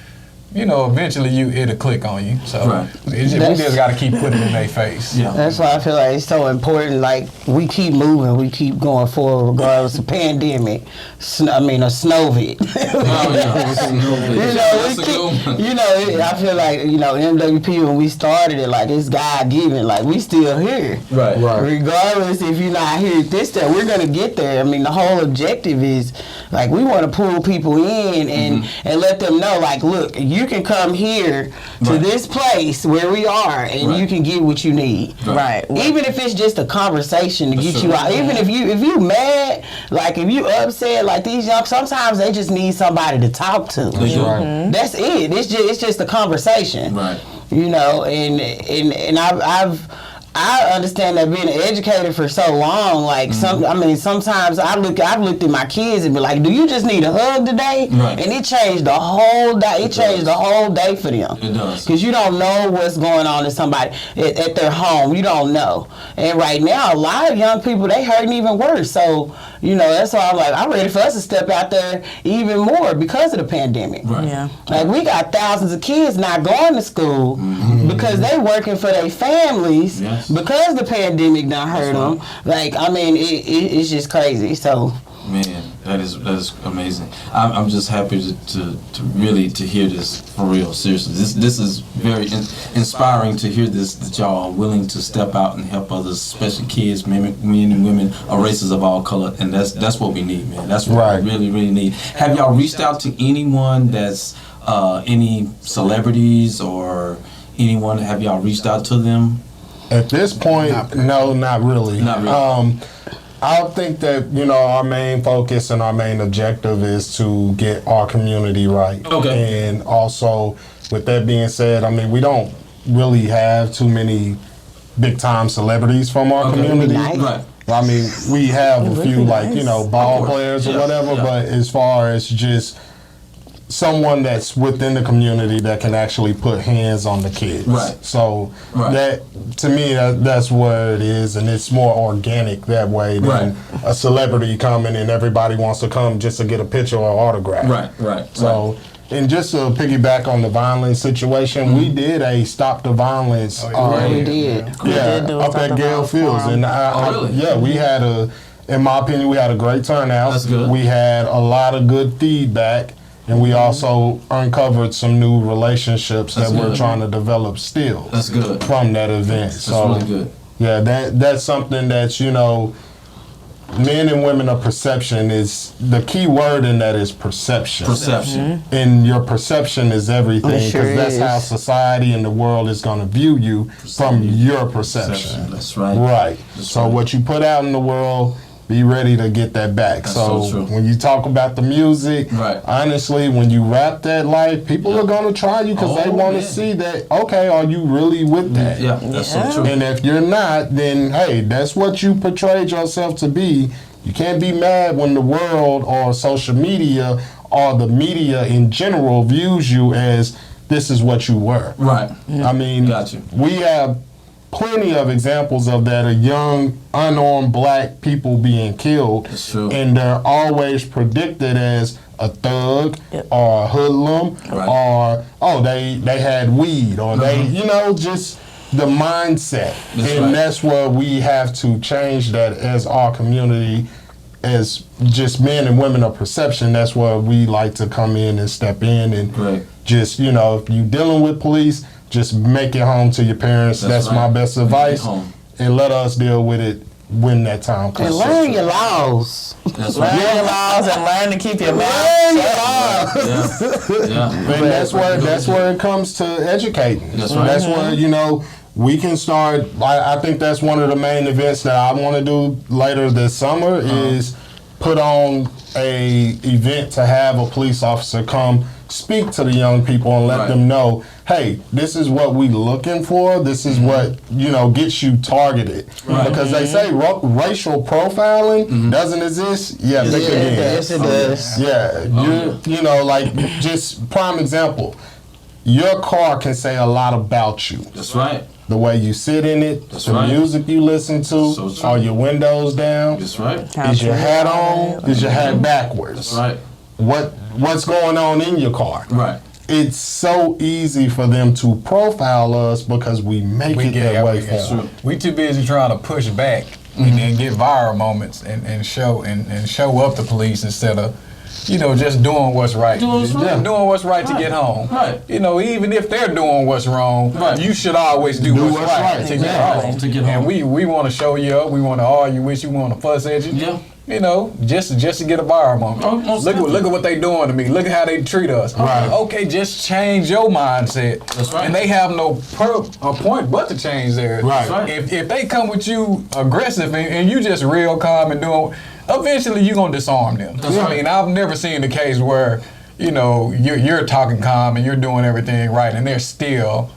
you know, eventually it'll click on you. So Right. we just got to keep putting it in their face. Yeah. That's why I feel like it's so important. Like, we keep moving, we keep going forward, regardless of pandemic. A snowvid. Oh, yeah. That's a good one. I feel like, MWP, when we started it, like, it's God given. Like, we still here. Right. Right. Regardless if you're not here at this time, we're gonna get there. I mean, the whole objective is, like, we want to pull people in and let them know, like, look, you can come here to Right. this place where we are, and Right. you can get what you need. Right. Even if it's just a conversation to get sure. you out. Even if you mad, like if you upset, like these young, sometimes they just need somebody to talk to. They do. Right. That's it. It's just a conversation. Right. And I understand that being an educator for so long, like sometimes I've looked at my kids and be like, do you just need a hug today? Right. And it changed the whole day. It changed the whole day for them. It does. Because you don't know what's going on in somebody at their home. You don't know. And right now, a lot of young people, they hurting even worse. So, that's why I'm like, I'm ready for us to step out there even more because of the pandemic. Right. Yeah. Like, we got thousands of kids not going to school because they working for their families Yes. because the pandemic done hurt them. Like, it's just crazy. So, Man, that is amazing. I'm just happy to really to hear this for real. Seriously, this is very inspiring to hear this, that y'all are willing to step out and help others, especially kids, men and women, or races of all color, and that's what we need, man. That's what Right. we really, really need. Have y'all reached out to anyone that's any celebrities or anyone? Have y'all reached out to them? At this point, no, not really. Not really. I think that, you know, our main focus and our main objective is to get our community right. Okay. And also, with that being said, I mean, we don't really have too many big time celebrities from our community. Right. I mean, we have a few, like, you know, ball players or Yeah, whatever, yeah. but as far as just someone that's within the community that can actually put hands on the kids. Right. So Right. that, to me, that's what it is, and it's more organic that way than Right. a celebrity coming and everybody wants to come just to get a picture or autograph. Right. So, and just to piggyback on the violence situation, we did a Stop the Violence. We did. Yeah, did do a up Stop at the Gale Violence Fields, forum. and really? we had in my opinion, we had a great turnout. That's good. We had a lot of good feedback, and we also uncovered some new relationships That's that we're good. trying to develop still. That's good. From that event. That's So really good. yeah, that's something that, you know, men and women of perception is the key word in that is perception. Perception. And your perception is everything, It sure because that's is. how society and the world is going to view you from your perception. That's right. Right. That's So right. what you put out in the world, be ready to get that back. That's So so true. when you talk about the music, Right. honestly, when you rap that life, people are going to try you because they Oh, want to man. see that, okay, are you really with that? Yeah, that's so true. And if you're not, then hey, that's what you portrayed yourself to be. You can't be mad when the world or social media or the media in general views you as this is what you were. Right. I mean, Gotcha. we have plenty of examples of that, of young, unarmed black people being killed. That's true. And they're always predicted as a thug Yep. or a hoodlum Right. or, oh, they had weed or they, you know, just the mindset. That's and right. that's where we have to change that as our community, as just men and women of perception. That's where we like to come in and step in and Right. just, you know, if you're dealing with police, just make it home to your parents. That's right. my best Make it advice. home. And let us deal with it when that time comes. And learn your laws. That's Learn right. your laws and learn to keep your mouth Learn your shut. Yeah. Yeah. And that's where it comes to educating. That's right. That's where, you know, we can start. I think that's one of the main events that I want to do later this summer is put on a event to have a police officer come speak to the young people and let Right. them know, hey, this is what we looking for. This is what, you know, gets you targeted. Right. Because they say racial profiling doesn't exist. Yeah, Yes, think it again. Yes, it does. Yeah, you know, like just prime example. Your car can say a lot about you. That's right. The way you sit in it, That's the right. music you listen to, So true. are your windows down? That's right. Is your hat on? Is your hat backwards? That's right. What's going on in your car? Right. It's so easy for them to profile us because we make it that way for That's them. true. We too busy trying to push back and get viral moments and show up the police instead of, you know, just doing what's right. Doing what's right. Doing what's right to Right. get home. Right. You know, even if they're doing what's wrong, Right. you should always do what's right to get Exactly. home. To get home. And we want to show you up. We want to argue with you. We want to fuss at you. Yeah. You know, just to get a viral moment. Oh, most look definitely. at what they doing to me. Look at how they treat us. Right. Okay, just change your mindset. That's right. And they have no point but to change theirs. Right. That's right. If they come with you aggressive and you just real calm and doing, eventually you're gonna disarm them. That's I right. mean, I've never seen the case where, you know, you're talking calm and you're doing everything right and they're still,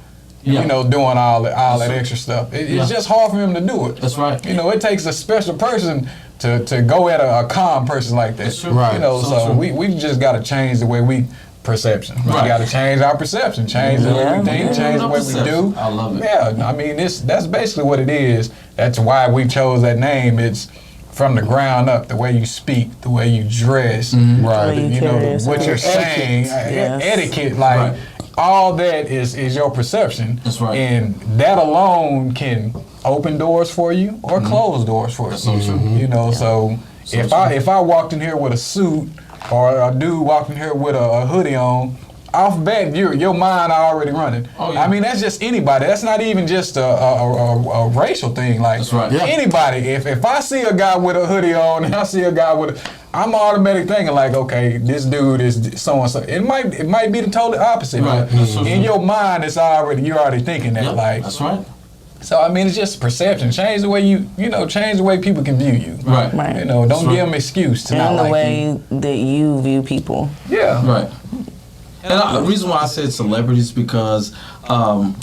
Yeah. you know, doing all that right. extra stuff. Yeah. It's just hard for them to do it. That's right. You know, it takes a special person to go at a calm person like that. That's true. Right. You know, So so true. we just got to change the way we perception. We Right. got to change our perception, change the way we think, Yeah. change the way we Perception. do. I love it. Yeah, I mean, that's basically what it is. That's why we chose that name. It's from the ground up, the way you speak, the way you dress, Right. you you know, carry what you're yourself. saying, Yes. etiquette, like Right. all that is your perception. That's right. And that alone can open doors for you or close doors for you. That's so true. You know, so if I walked in here with a suit or a dude walked in here with a hoodie on, off bat your mind already running. Oh, yeah. I mean, that's just anybody. That's not even just a racial thing. Like That's right. Yeah. anybody. If I see a guy with a hoodie on and I see a guy with I'm automatically thinking like, okay, this dude is so and so. It might be the total opposite. Right. But That's so in true. your mind, you're already thinking that. Yeah, Like that's right. So I mean, it's just perception. Change the way change the way people can view you. Right. Right. You know, don't give them excuse to not And the like way you. that you view people. Yeah. Right. And the reason why I said celebrities because I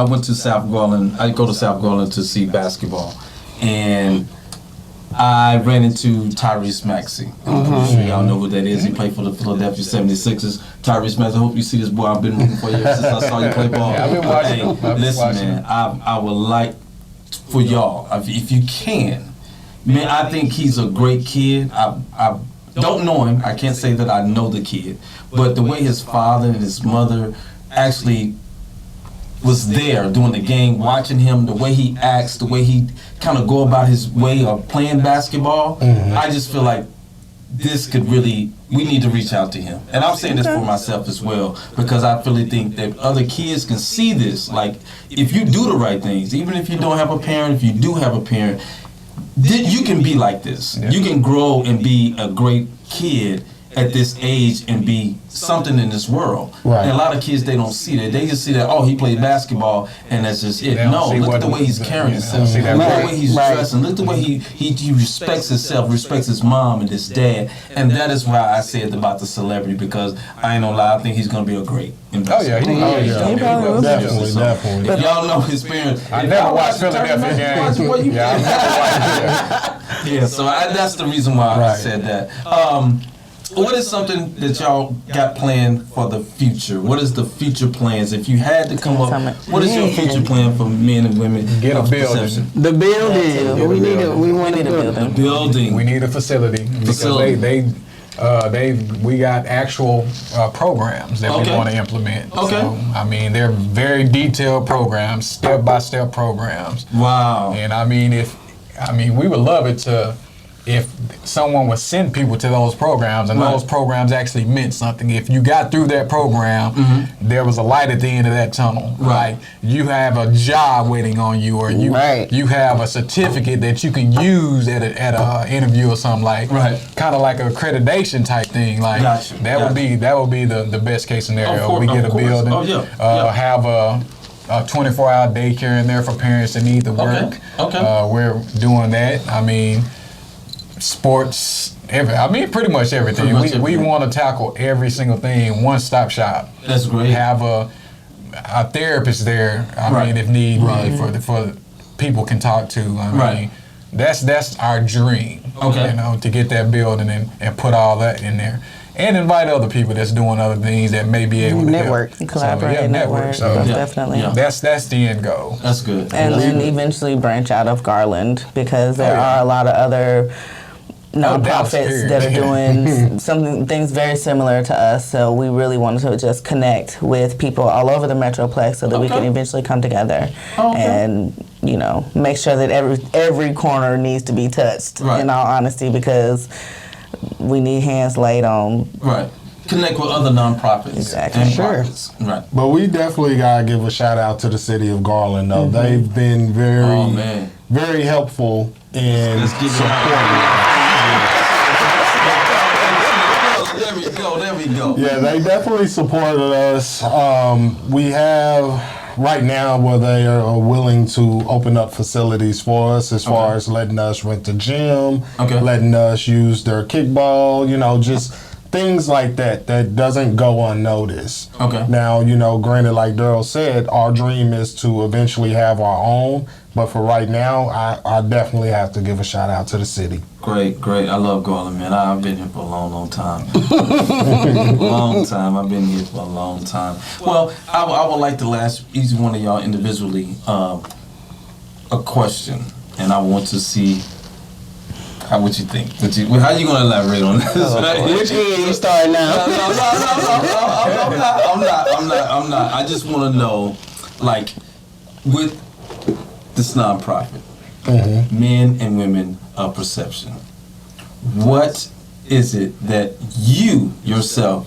went to South Garland. I go to South Garland to see basketball, and I ran into Tyrese Maxey. I'm pretty sure y'all know who that is. He played for the Philadelphia 76ers. Tyrese Maxey, I hope you see this boy. I've been rooting for you ever since I saw you play ball. Yeah, I've been watching. Hey, I've been listen, watching. man, I would like for y'all, if you can, man, I think he's a great kid. I don't know him. I can't say that I know the kid. But the way his father and his mother actually was there during the game, watching him, the way he acts, the way he kind of go about his way of playing basketball, I just feel like this could really, we need to reach out to him. And I'm saying this for myself as well, because I really think that other kids can see this. Like, if you do the right things, even if you don't have a parent, if you do have a parent, you can be like this. Yeah. You can grow and be a great kid at this age and be something in this world. Right. And a lot of kids, they don't see that. They just see that, oh, he played basketball and that's just it. They don't No, see look what at the way he's the- carrying yeah, they himself. don't see that Look at the growth. way he's dressing. Look at the way he respects himself, respects his mom and his dad. And that is why I said about the celebrity, because I ain't gonna lie, I think he's gonna be a great investor. Oh, yeah, He's gonna He be a probably great will. investor. Definitely, So, definitely. If y'all know his parents, I if never y'all watched watch the Philadelphia tournament, games. watch what you Yeah, I play. Yeah, so that's the reason why I Right. said that. What is something that y'all got planned for the future? What is the future plans? If you had to come up, what is your future plan for men and women? Get a of building. perception? The building. We want need to a build building. Building. We need a facility because we got actual programs that Okay. we want to implement. Okay. So, I mean, they're very detailed programs, step-by-step programs. Wow. And we would love it if someone would send people to those programs and Right. those programs actually meant something. If you got through that program, there was a light at the end of that tunnel. Right. Like you have a job waiting on you, or you have a certificate that you can use at a interview or something, like Right. kind of like a accreditation type thing. Like Gotcha. that would be the best case scenario. We get a building, Oh, yeah. have a 24-hour daycare in there for parents that need the work. Okay. We're doing that. I mean, sports, pretty much everything. Pretty much We everything. want to tackle every single thing, one-stop shop. That's great. Have a therapist there. Right. If need Right. be, for people can talk to. Right. That's our dream. Okay. To get that building and put all that in there. And invite other people that's doing other things that may be able to Network. help. Collaborate, So, network. So That's Yeah. definitely. Yeah. that's the end goal. That's good. And then eventually branch out of Garland, because there are a lot of other nonprofits period. that are doing things very similar to us. So we really wanted to just connect with people all over the Metroplex so that we can eventually come together and make sure that every corner needs to be touched. Right. In all honesty, because we need hands laid on. Right. Connect with other nonprofits. Exactly. And Sure. profits. Right. But we definitely gotta give a shout out to the city of Garland, though. They've been Oh, man. very helpful in Let's give it supporting. There we go. Yeah, they definitely supported us. We have right now where they are willing to open up facilities for us, as far as letting us rent the gym, letting us use their kickball, just things like that doesn't go unnoticed. Okay. Now, granted, like Daryl said, our dream is to eventually have our own, but for right now, I definitely have to give a shout out to the city. Great. I love Garland, man. I've been here for a long time. Long time. I've been here for a long time. Well, I would like to ask each one of y'all individually a question, and I want to see what you think. How you gonna elaborate on this? Which end you starting now? No, I'm not. I just want to know, like, with this nonprofit, men and women of perception, what is it that you yourself,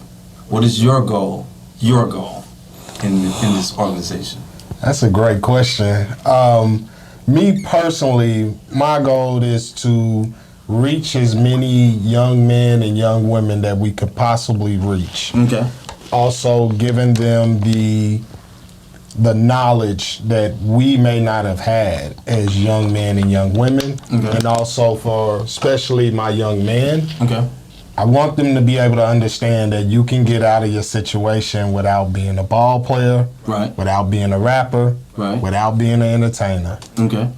what is your goal in this organization? That's a great question. Me personally, my goal is to reach as many young men and young women that we could possibly reach. Okay. Also giving them the the knowledge that we may not have had as young men and young women, and also for especially my young men. Okay. I want them to be able to understand that you can get out of your situation without being a ball player, Right. without being a rapper, Right. without being an entertainer. Okay.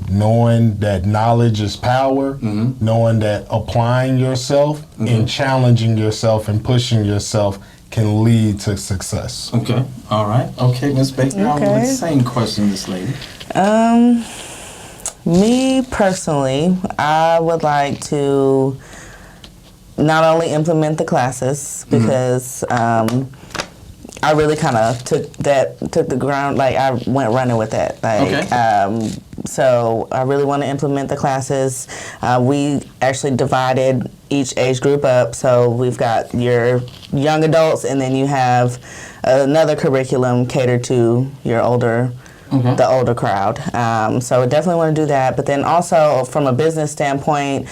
Knowing that knowledge is power, knowing that applying yourself and challenging yourself and pushing yourself can lead to success. Okay. All right. Okay, Miss Baker. Okay. Same question, this lady. Me personally, I would like to not only implement the classes because I really kind of took the ground, like I went running with that. Like, so I really want to implement the classes. We actually divided each age group up. So we've got your young adults, and then you have another curriculum catered to your the older crowd. So I definitely want to do that. But then also from a business standpoint,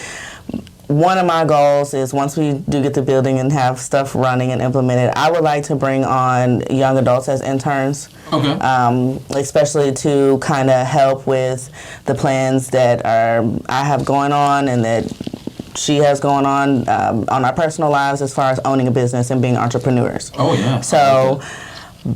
one of my goals is once we do get the building and have stuff running and implemented, I would like to bring on young adults as interns. Okay. Especially to kind of help with the plans that I have going on and that she has going on our personal lives as far as owning a business and being entrepreneurs. Oh, yeah. So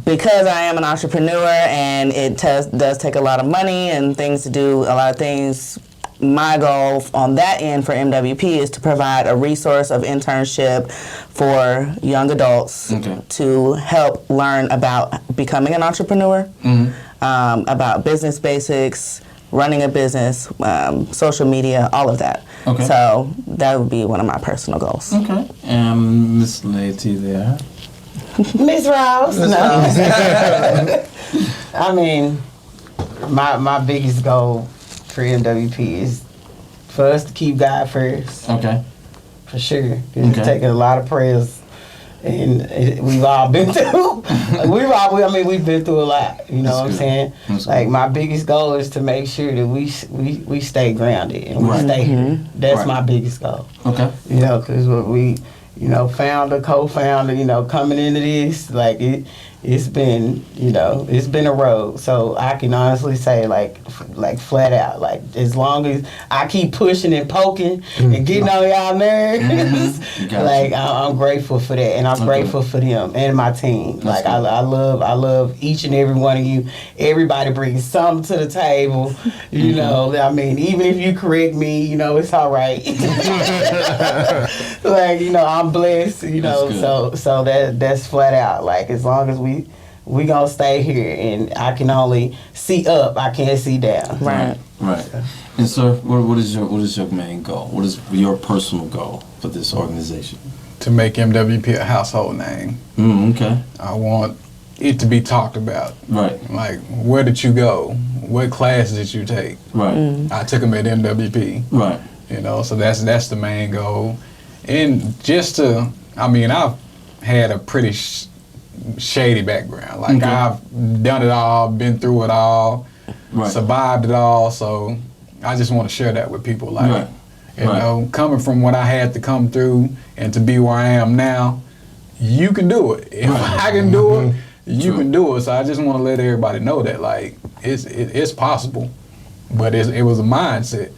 because I am an entrepreneur and it does take a lot of money and things to do, a lot of things, my goal on that end for MWP is to provide a resource of internship for young adults to help learn about becoming an entrepreneur, about business basics, running a business, social media, all of that. Okay. So that would be one of my personal goals. Okay. Miss Lady there. Miss Rouse. No. I mean, my biggest goal for MWP is for us to keep God first. Okay. For sure. It's taking a lot of prayers, and we've all been through. We've been through a lot. You know what I'm saying? Like my biggest goal is to make sure that we stay grounded and we stay here. That's my biggest goal. Okay. You know, because what we, founder, co-founder, coming into this, like it's been a road. So I can honestly say, like flat out, like as long as I keep pushing and poking and getting on y'all nerves, like I'm grateful for that, and I'm grateful for them and my team. Like I love each and every one of you. Everybody brings something to the table. You know, I mean, even if you correct me, it's all right. Like I'm blessed. So that's flat out. Like as long as we gonna stay here, and I can only see up, I can't see down. Right. And sir, what is your main goal? What is your personal goal for this organization? To make MWP a household name. Okay. I want it to be talked about. Right. Like, where did you go? What classes did you take? Right. I took them at MWP. Right. So that's the main goal. And I've had a pretty shady background. Like I've done it all, been through it all, survived it all. So I just want to share that with people. Like, coming from what I had to come through and to be where I am now, you can do it. If I can do it, you can do it. So I just want to let everybody know that, like, it's possible. But it was a mindset.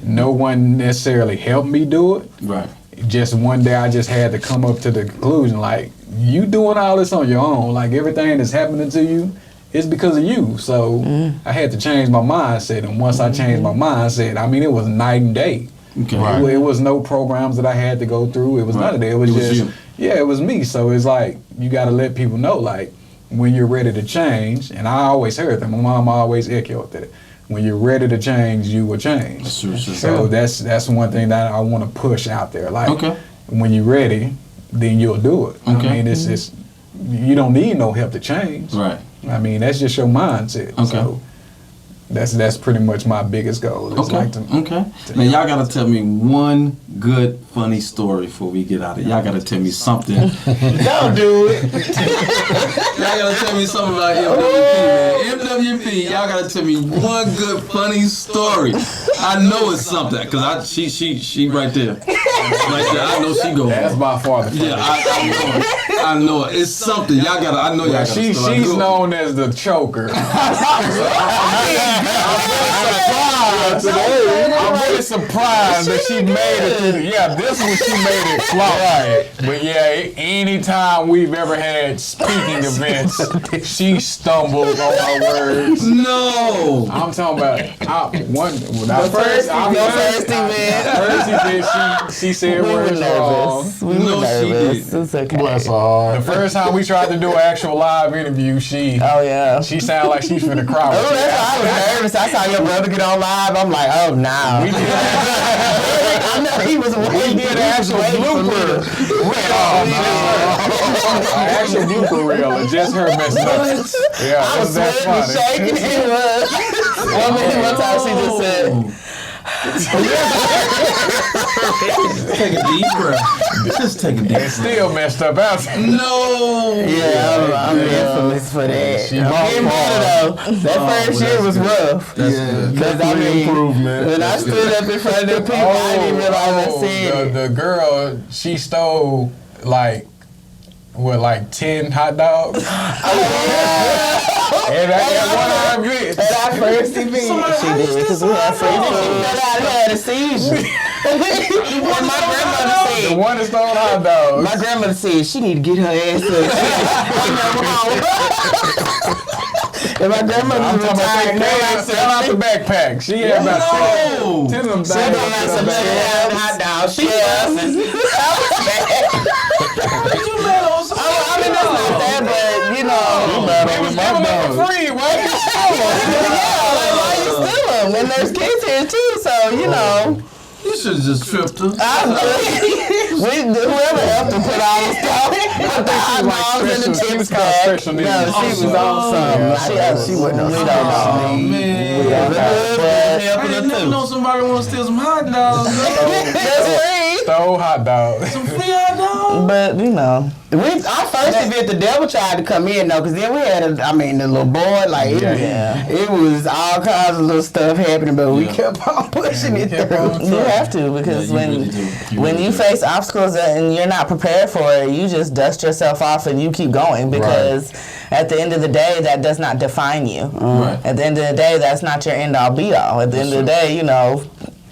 No one necessarily helped me do it. Right. Just one day I just had to come up to the conclusion, like, you doing all this on your own. Like, everything that's happening to you is because of you. So I had to change my mindset. And once I changed my mindset, it was night and day. Okay. It was no programs that I had to go through. It was none of that. It was just, it was me. So it's like, you got to let people know, like, when you're ready to change, and I always heard that. My mom always echoed that. When you're ready to change, you will change. That's true. So that's one thing that I want to push out there. Like, when you're ready, then you'll do it. It's you don't need no help to change. Right. That's just your mindset. Okay. So that's pretty much my biggest goal. Now y'all gotta tell me one good funny story before we get out of here. Y'all gotta tell me something. Don't do it. Y'all gotta tell me something about MWP, man. MWP, y'all gotta tell me one good funny story. I know it's something, cause she right there. Like that, I know she go. That's by far the Yeah, I know it. It's something y'all gotta. I know y'all gotta. She's known as the choker. I'm really surprised that she made it through. Yeah, this one she made it flawless. But yeah, anytime we've ever had speaking events, she stumbles on her words. No, I'm talking about the first event, she said we were words wrong. nervous. We were nervous. It's okay. Bless her heart. The first time we tried to do an actual live interview, she sounded like she's finna cry. Oh, that's why I was nervous. I saw your brother get on live. I'm like, oh no. We did. I know he was waiting. We did an actual blooper actual blooper reel of just her messing up. Yeah, I was that sweating and funny. shaking. It was. One time she just said, take a deep breath. Just take a deep breath. Still messed up out. No. Yeah, I'm infamous for that. She I'm getting better though. That first year was rough. Because I mean, improvement. when I stood up in front of the people, I didn't realize I said it. The girl, she stole like 10 hot dogs. And that one of our grits. At our first event, she did because we had free food. I had a seizure. And my grandmother The said, one that stole hot dogs. my grandmother said she need to get her ass up. And my grandmother I'm was talking about retired. sell out the backpack. She had about 10 of them She had some hot dogs. She I mean, that's not that, but you know. They was giving them for free. Why you steal them? yeah, like, why you steal them? And there's kids here too, so, you know. You should have just tripped her. Whoever helped her put all the stuff, put the hot dogs in the chips bag. Special needs. No, she was on something. She wasn't on something. Oh man, I didn't never know somebody want to steal some hot dogs. That's free. Stole hot dogs. Some free hot dogs. But, you know. Our first event, the devil tried to come in though, because then we had the little boy, like it was all kinds of little stuff happening, but we kept on pushing it through. You have to, because really when you face obstacles and you're not prepared for it, you just dust yourself off and you keep going, because at the end of the day, that does not define you. Right. At the end of the day, that's not your end all be all. At the end of the day, you know,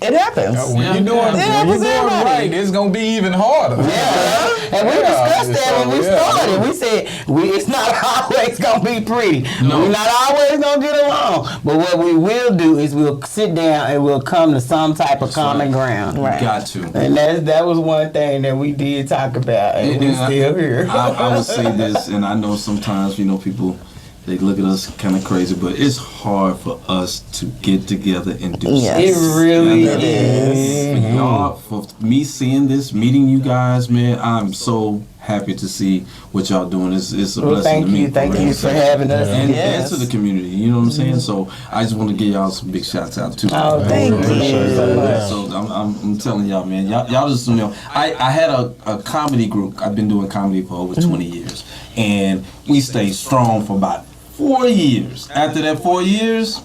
it happens. When you're doing right, it's gonna be even harder. Yeah, and we discussed that when we started. We said it's not always gonna be pretty. No. We're not always gonna get along. But what we will do is we'll sit down and we'll come to some type of common ground. Right. Got to. And that was one thing that we did talk about, and we're still here. I would say this, and I know sometimes people. They look at us kind of crazy, but it's hard for us to get together and do Yes. something. It really And is. for y'all, for me seeing this, meeting you guys, man, I'm so happy to see what y'all doing. It's a blessing to me. Thank you for having us. And to the community, you know what I'm saying? So I just want to give y'all some big shouts out too. Oh, thank you so much. So I'm telling y'all, man, y'all just I had a comedy group. I've been doing comedy for over 20 years, and we stayed strong for about 4 years. After that 4 years,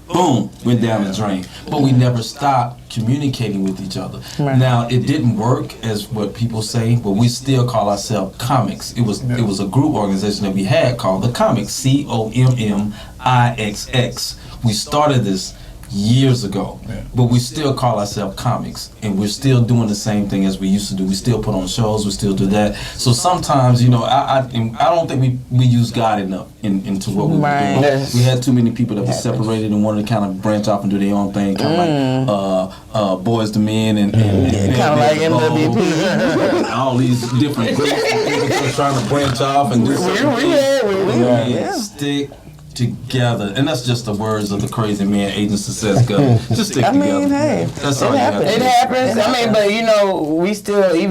boom, went down the drain. But we never stopped communicating with each other. Right. Now, it didn't work as what people say, but we still call ourselves Comics. It was a group organization that we had called the Comics, COMMIXX. We started this years ago, but we still call ourselves Comics, and we're still doing the same thing as we used to do. We still put on shows, we still do that. So sometimes, I don't think we use God enough into what we were doing. Yes. We had too many people that were separated and wanted to kind of branch off and do their own thing, kind of like Boys to Men and Kind of like MWP. all these different groups of people that were trying to branch off and do something. Stick together, and that's just the words of the crazy man, Agent Success Gun. Just stick together. Hey, That's all you have to It do. happens. I mean, but we still we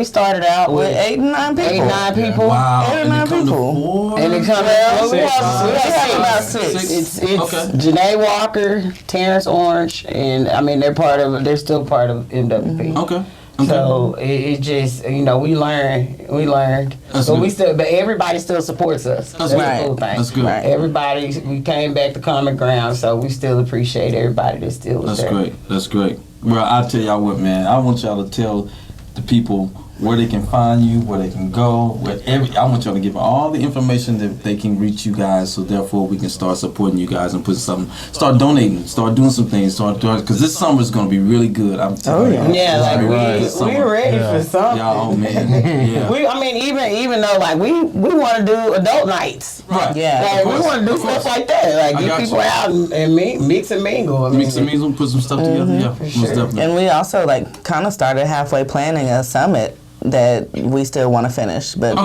started out with 8 and 9 people. 8, 9 people. Wow. 8 or And 9 it come to people. 4? And it comes Well, we out. have about 6. It's Okay. Janae Walker, Terrence Orange, and I mean they're still part of MWP. Okay. So it just we learned, That's but good. but everybody still supports us. That's the right. cool thing. That's good. Right. Everybody, we came back to common ground, so we still appreciate everybody that still was That's there. great. That's great. Well, I'll tell y'all what, man. I want y'all to tell the people where they can find you, where they can go, I want y'all to give all the information that they can reach you guys, so therefore we can start supporting you guys and start donating, start doing some things, because this summer is going to be really good. I'm telling you. Yeah, like we're ready for something. Y'all, man. Yeah. I mean, even though like we want to do adult nights. Right. Yeah. Like we want to do stuff like that. Like get people out and mix and mingle. Mix and mingle, put some stuff together. Yeah, most definitely. And we also like kind of started halfway planning a summit that we still want to finish, but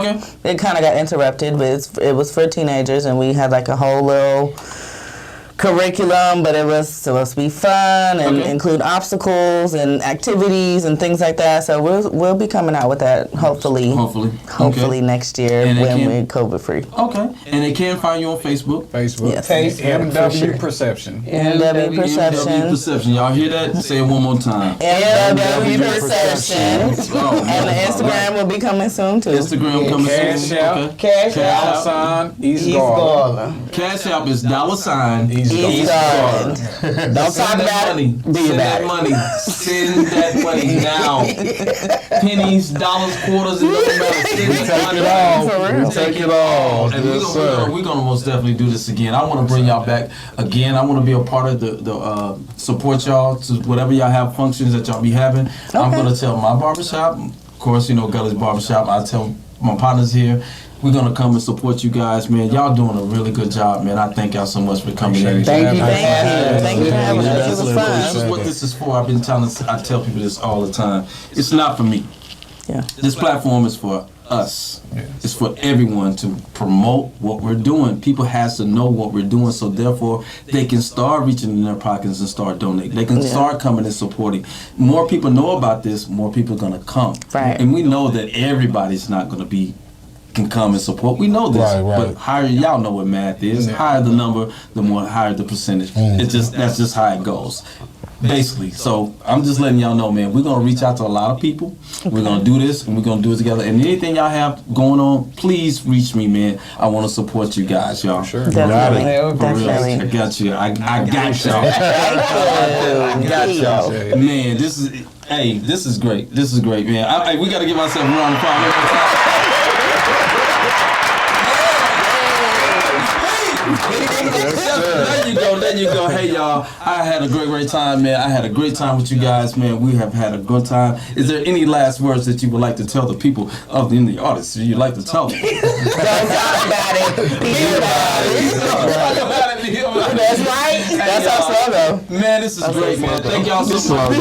it kind of got interrupted. But it was for teenagers, and we had like a whole little curriculum, but it was supposed to be fun and include obstacles and activities and things like that. So we'll be coming out with that hopefully next year when we're COVID free. Okay, and they can find you on Facebook. Yes. MW Perception. MW Perception. MW Perception. Y'all hear that? Say it one more time. MW Perception. And the Instagram will be coming soon too. Instagram coming soon. Cash App. East Garland. Cash App is $. East Garland. Don't talk about it. Send that money. Send that money now. Pennies, dollars, quarters, it doesn't matter. Take it all. And we're gonna most definitely do this again. I want to bring y'all back again. I want to be a part of the support y'all to whatever y'all have functions that y'all be having. I'm gonna tell my barbershop, of course, Gully's Barbershop. I tell my partners here. We're going to come and support you guys, man. Y'all doing a really good job, man. I thank y'all so much for coming in. Thank you. Thank you for having us. It was fun. This is what this is for. I've been I tell people this all the time. It's not for me. Yeah. This platform is for us. Yes. It's for everyone to promote what we're doing. People has to know what we're doing, so therefore they can start reaching in their pockets and start donating. They can start coming and supporting. More people know about this, more people are going to come. Right. And we know that everybody's not going to can come and support. We know this, but higher, y'all know what math is. Higher the number, the more higher the percentage. That's just how it goes, basically. So I'm just letting y'all know, man. We're gonna reach out to a lot of people. We're gonna do this, and we're gonna do it together. And anything y'all have going on, please reach me, man. I want to support you guys, y'all. Sure. Definitely. I got you. I got y'all. I got y'all. Man, this is great. This is great, man. We gotta give ourselves a round of applause. There you go. Hey, y'all. I had a great time, man. I had a great time with you guys, man. We have had a good time. Is there any last words that you would like to tell the people in the audience? You'd like to tell them? Don't talk about it. Be about it. Talk about it. That's right. That's our slogan. Man, this is great, man. Thank y'all so much.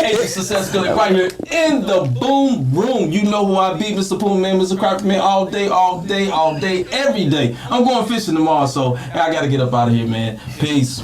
Agent Success Gully right here in the Boom Room. You know who I be, Mr. Puma Man, Mr. Crappy Man, all day, every day. I'm going fishing tomorrow, so I gotta get up out of here, man. Peace.